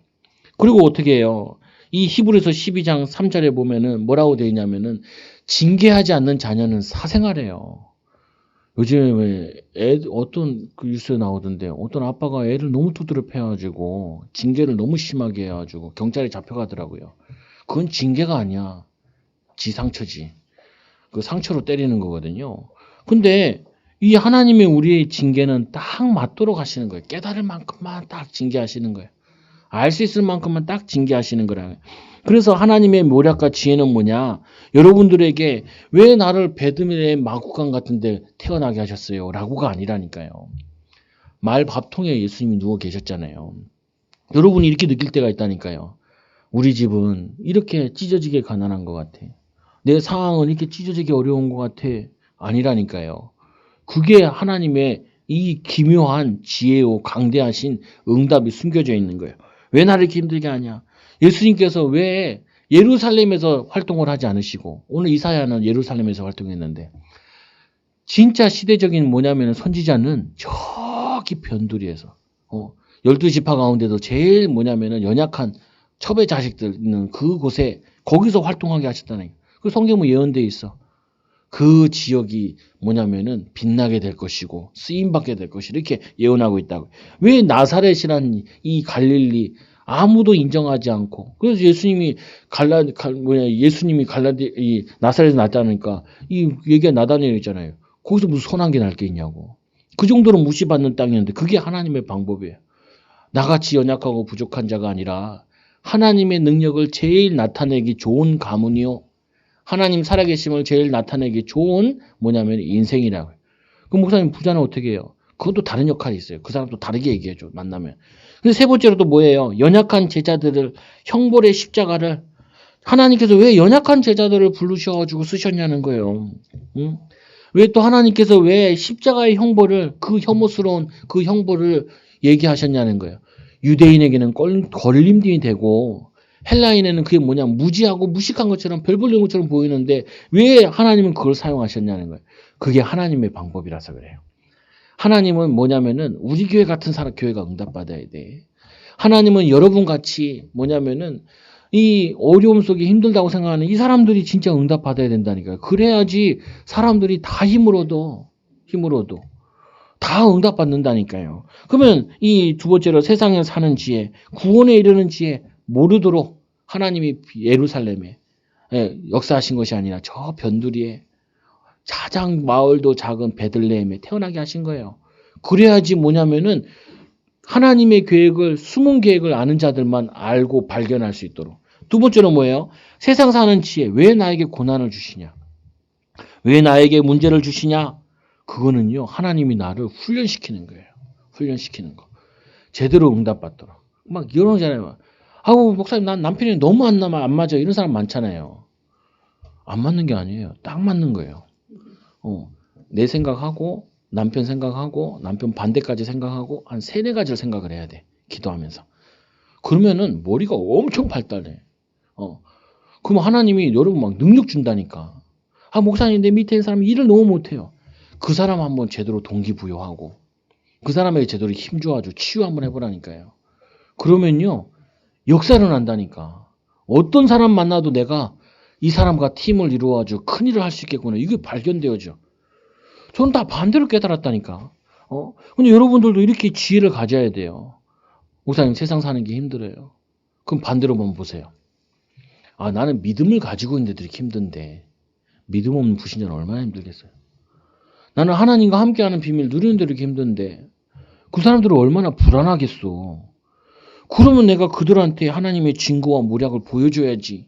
그리고 어떻게 해요? 이 히브리서 12장 3절에 보면은 뭐라고 되어 있냐면은 징계하지 않는 자녀는 사생아래요. 요즘에 어떤 그 뉴스에 나오던데 어떤 아빠가 애를 너무 두드려 패가지고 징계를 너무 심하게 해가지고 경찰에 잡혀가더라고요. 그건 징계가 아니야. 지상처지. 그 상처로 때리는 거거든요. 근데 이 하나님의 우리의 징계는 딱 맞도록 하시는 거예요. 깨달을 만큼만 딱 징계하시는 거예요. 알 수 있을 만큼만 딱 징계하시는 거라. 그래서 하나님의 모략과 지혜는 뭐냐? 여러분들에게 왜 나를 베드멜의 마구간 같은데 태어나게 하셨어요? 라고가 아니라니까요. 말 밥통에 예수님이 누워 계셨잖아요. 여러분이 이렇게 느낄 때가 있다니까요. 우리 집은 이렇게 찢어지게 가난한 것 같아. 내 상황은 이렇게 찢어지게 어려운 것 같아. 아니라니까요. 그게 하나님의 이 기묘한 지혜요 강대하신 응답이 숨겨져 있는 거예요. 왜 나를 이렇게 힘들게 하냐? 예수님께서 왜 예루살렘에서 활동을 하지 않으시고 오늘 이사야는 예루살렘에서 활동했는데 진짜 시대적인 뭐냐면 선지자는 저기 변두리에서 12지파 가운데도 제일 뭐냐면은 연약한 첩의 자식들 있는 그곳에 거기서 활동하게 하셨다는 거예요. 그 성경에 예언되어 있어. 그 지역이 뭐냐면은 빛나게 될 것이고 쓰임받게 될 것이 이렇게 예언하고 있다고. 왜 나사렛이란 이 갈릴리 아무도 인정하지 않고 그래서 예수님이 예수님이 이 나사렛에 났다니까 이 얘기가 나다니엘이잖아요. 거기서 무슨 선한 게 날 게 있냐고. 그 정도로 무시받는 땅이었는데 그게 하나님의 방법이에요. 나같이 연약하고 부족한 자가 아니라 하나님의 능력을 제일 나타내기 좋은 가문이요. 하나님 살아계심을 제일 나타내기 좋은 뭐냐면 인생이라고요. 그럼 목사님 부자는 어떻게 해요? 그것도 다른 역할이 있어요. 그 사람도 다르게 얘기해줘 만나면. 근데 세 번째로 또 뭐예요? 연약한 제자들을 형벌의 십자가를 하나님께서 왜 연약한 제자들을 부르셔가지고 쓰셨냐는 거예요. 응? 왜 또 하나님께서 왜 십자가의 형벌을 그 혐오스러운 그 형벌을 얘기하셨냐는 거예요. 유대인에게는 걸림돌이 되고 헬라인에는 그게 뭐냐 무지하고 무식한 것처럼 별 볼린 것처럼 보이는데 왜 하나님은 그걸 사용하셨냐는 거예요. 그게 하나님의 방법이라서 그래요. 하나님은 뭐냐면은 우리 교회 같은 교회가 응답받아야 돼. 하나님은 여러분 같이 뭐냐면은 이 어려움 속에 힘들다고 생각하는 이 사람들이 진짜 응답받아야 된다니까요. 그래야지 사람들이 다 힘으로도 다 응답받는다니까요. 그러면 이 두 번째로 세상에 사는 지혜, 구원에 이르는 지혜 모르도록 하나님이 예루살렘에 역사하신 것이 아니라 저 변두리에 가장 마을도 작은 베들레헴에 태어나게 하신 거예요. 그래야지 뭐냐면은 하나님의 계획을 숨은 계획을 아는 자들만 알고 발견할 수 있도록. 두 번째로 뭐예요? 세상 사는 지혜. 왜 나에게 고난을 주시냐? 왜 나에게 문제를 주시냐? 그거는요. 하나님이 나를 훈련시키는 거예요. 훈련시키는 거. 제대로 응답받도록. 막 이런 거잖아요. 아우 목사님 난 남편이 너무 안 맞아. 이런 사람 많잖아요. 안 맞는 게 아니에요. 딱 맞는 거예요. 내 생각하고 남편 생각하고 남편 반대까지 생각하고 한 3-4가지를 생각을 해야 돼. 기도하면서. 그러면은 머리가 엄청 발달해. 그럼 하나님이 여러분 막 능력 준다니까. 아 목사님 내 밑에 있는 사람이 일을 너무 못해요. 그 사람 한번 제대로 동기부여하고 그 사람에게 제대로 힘줘가지고 치유 한번 해보라니까요. 그러면요 역사를 난다니까. 어떤 사람 만나도 내가 이 사람과 팀을 이루어가지고 큰일을 할 수 있겠구나. 이게 발견되어져. 저는 다 반대로 깨달았다니까. 근데 여러분들도 이렇게 지혜를 가져야 돼요. 목사님 세상 사는 게 힘들어요. 그럼 반대로 한번 보세요. 아 나는 믿음을 가지고 있는데도 이렇게 힘든데 믿음 없는 불신자는 얼마나 힘들겠어요. 나는 하나님과 함께하는 비밀 누리는데 이렇게 힘든데 그 사람들은 얼마나 불안하겠어. 그러면 내가 그들한테 하나님의 증거와 모략을 보여줘야지.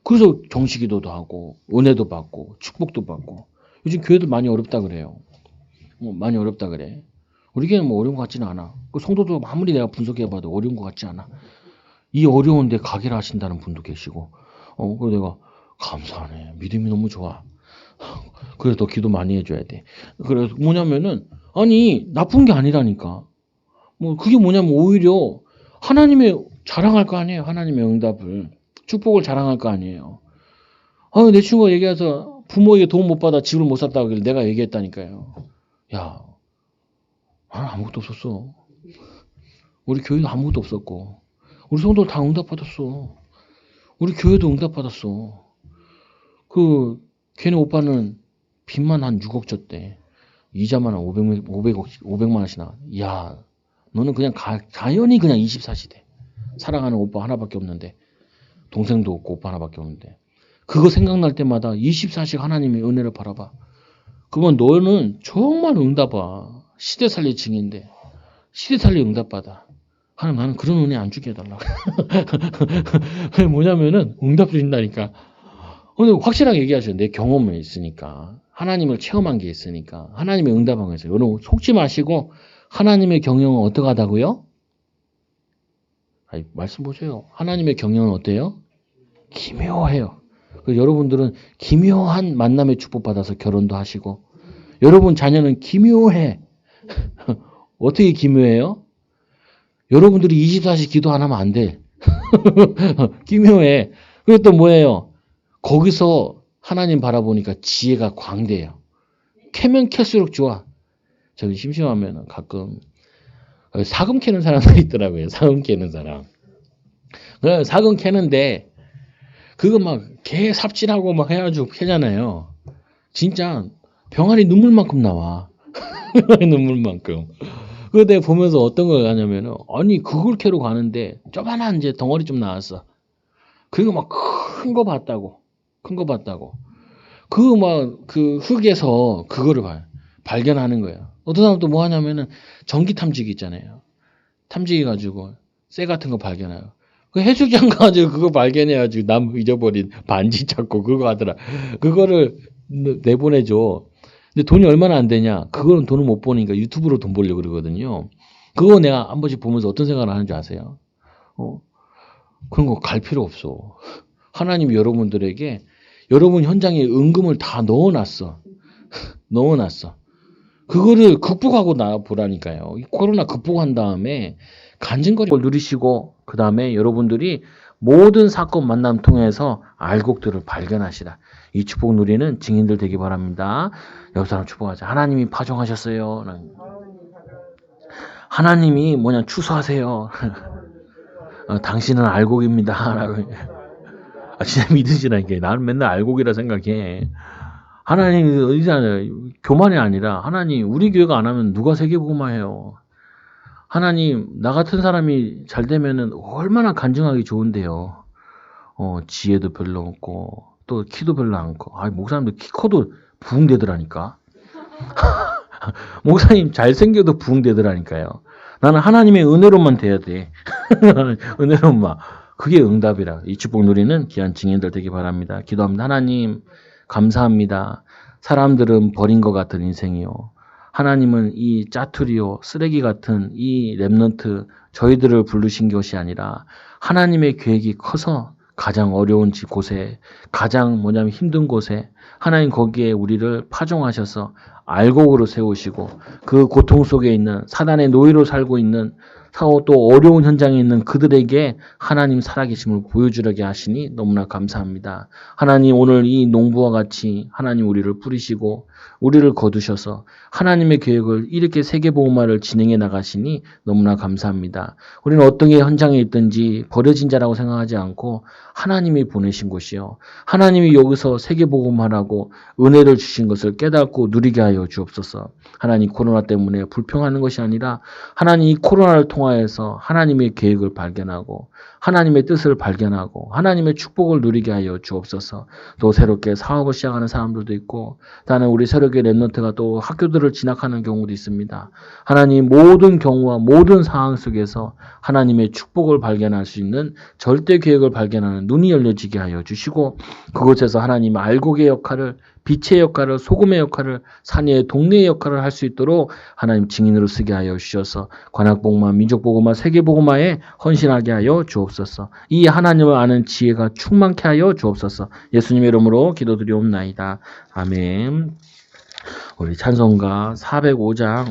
그래서 정식기도도 하고 은혜도 받고 축복도 받고. 요즘 교회도 많이 어렵다 그래요. 많이 어렵다 그래. 우리 교회는 뭐 어려운 것 같지는 않아. 그 성도도 아무리 내가 분석해봐도 어려운 것 같지 않아. 이 어려운데 가게를 하신다는 분도 계시고. 그래서 내가 감사하네. 믿음이 너무 좋아. 그래서 더 기도 많이 해줘야 돼. 그래서 뭐냐면은 아니 나쁜 게 아니라니까. 뭐 그게 뭐냐면 오히려 하나님의 자랑할 거 아니에요. 하나님의 응답을 축복을 자랑할 거 아니에요. 내 친구가 얘기해서 부모에게 도움 못 받아 집을 못 샀다고 하길래 내가 얘기했다니까요. 야, 나는 아무것도 없었어. 우리 교회도 아무것도 없었고 우리 성도들 다 응답받았어. 우리 교회도 응답받았어. 걔네 오빠는 빚만 한 6억 줬대. 이자만 한 500만 원씩 나와. 야, 너는 그냥 자연히 그냥 24시대. 사랑하는 오빠 하나밖에 없는데 동생도 없고 오빠 하나밖에 없는데 그거 생각날 때마다 24시간 하나님의 은혜를 바라봐. 그러면 너는 정말 응답아. 시대 살릴 징인데 시대 살릴 응답받아. 하나님 나는 그런 은혜 안 주게 해달라고. 뭐냐면은 응답 주신다니까. 오늘 확실하게 얘기하셔요. 내 경험이 있으니까. 하나님을 체험한 게 있으니까. 하나님의 응답한 게 있어요. 여러분 속지 마시고 하나님의 경영은 어떠하다고요? 말씀 보세요. 하나님의 경영은 어때요? 기묘해요. 여러분들은 기묘한 만남의 축복 받아서 결혼도 하시고 여러분 자녀는 기묘해. 어떻게 기묘해요? 여러분들이 24시 기도 안 하면 안 돼. 기묘해. 그리고 또 뭐예요? 거기서 하나님 바라보니까 지혜가 광대해요. 캐면 캘수록 좋아. 저는 심심하면 가끔 사금 캐는 사람들이 있더라고요. 사금 캐는 사람. 그래 사근 캐는데 그거 막 개 삽질하고 막 해가지고 캐잖아요. 진짜 병아리 눈물만큼 나와. 눈물만큼. 그거 내가 보면서 어떤 걸 하냐면은 아니 그걸 캐러 가는데 쪼만한 이제 덩어리 좀 나왔어. 그거 막 큰 거 봤다고. 큰 거 봤다고. 그 막 그 흙에서 그거를 발견하는 거예요. 어떤 사람 또 뭐 하냐면은 전기 탐지기 있잖아요. 탐지기 가지고 쇠 같은 거 발견해요. 그 해수욕장 가가지고 그거 발견해가지고 남 잊어버린 반지 찾고 그거 하더라. 그거를 내보내줘. 근데 돈이 얼마나 안 되냐? 그거는 돈을 못 버니까 유튜브로 돈 벌려고 그러거든요. 그거 내가 한 번씩 보면서 어떤 생각을 하는지 아세요? 그런 거 갈 필요 없어. 하나님이 여러분들에게 여러분 현장에 은금을 다 넣어놨어. 넣어놨어. 그거를 극복하고 나보라니까요. 코로나 극복한 다음에 간증거리를 누리시고 그 다음에 여러분들이 모든 사건 만남 통해서 알곡들을 발견하시라. 이 축복 누리는 증인들 되기 바랍니다. 옆 사람 축복하자. 하나님이 파종하셨어요. 하나님이 뭐냐 추수하세요. 당신은 알곡입니다. 라고. 진짜 믿으시라니까. 나는 맨날 알곡이라 생각해. 하나님 교만이 아니라 하나님 우리 교회가 안 하면 누가 세계복음화 해요. 하나님 나 같은 사람이 잘 되면은 얼마나 간증하기 좋은데요. 지혜도 별로 없고 또 키도 별로 않고 목사님들 키 커도 부흥되더라니까. 목사님 잘생겨도 부흥되더라니까요. 나는 하나님의 은혜로만 돼야 돼. 은혜로만. 그게 응답이라. 이 축복 누리는 귀한 증인들 되기 바랍니다. 기도합니다. 하나님 감사합니다. 사람들은 버린 것 같은 인생이요. 하나님은 이 짜투리요, 쓰레기 같은 이 랩넌트 저희들을 부르신 것이 아니라 하나님의 계획이 커서 가장 어려운 곳에, 가장 힘든 곳에 하나님 거기에 우리를 파종하셔서 알곡으로 세우시고 그 고통 속에 있는 사단의 노예로 살고 있는 또 어려운 현장에 있는 그들에게 하나님 살아계심을 보여주려게 하시니 너무나 감사합니다. 하나님 오늘 이 농부와 같이 하나님 우리를 뿌리시고 우리를 거두셔서 하나님의 계획을 이렇게 세계복음화를 진행해 나가시니 너무나 감사합니다. 우리는 어떤 게 현장에 있든지 버려진 자라고 생각하지 않고 하나님이 보내신 곳이요. 하나님이 여기서 세계복음화라고 은혜를 주신 것을 깨닫고 누리게 하여 주옵소서. 하나님 코로나 때문에 불평하는 것이 아니라 하나님 이 코로나를 통하여서 하나님의 계획을 발견하고 하나님의 뜻을 발견하고 하나님의 축복을 누리게 하여 주옵소서. 또 새롭게 사업을 시작하는 사람들도 있고 나는 우리 새롭게 랩넌트가 또 학교들을 진학하는 경우도 있습니다. 하나님 모든 경우와 모든 상황 속에서 하나님의 축복을 발견할 수 있는 절대 계획을 발견하는 눈이 열려지게 하여 주시고 그곳에서 하나님 알곡의 역할을 빛의 역할을 소금의 역할을 산의 동네의 역할을 할 수 있도록 하나님 증인으로 쓰게 하여 주셔서 관악복음화 민족복음화 세계복음화에 헌신하게 하여 주옵소서. 이 하나님을 아는 지혜가 충만케 하여 주옵소서. 예수님의 이름으로 기도드리옵나이다. 아멘. 우리 찬송가 405장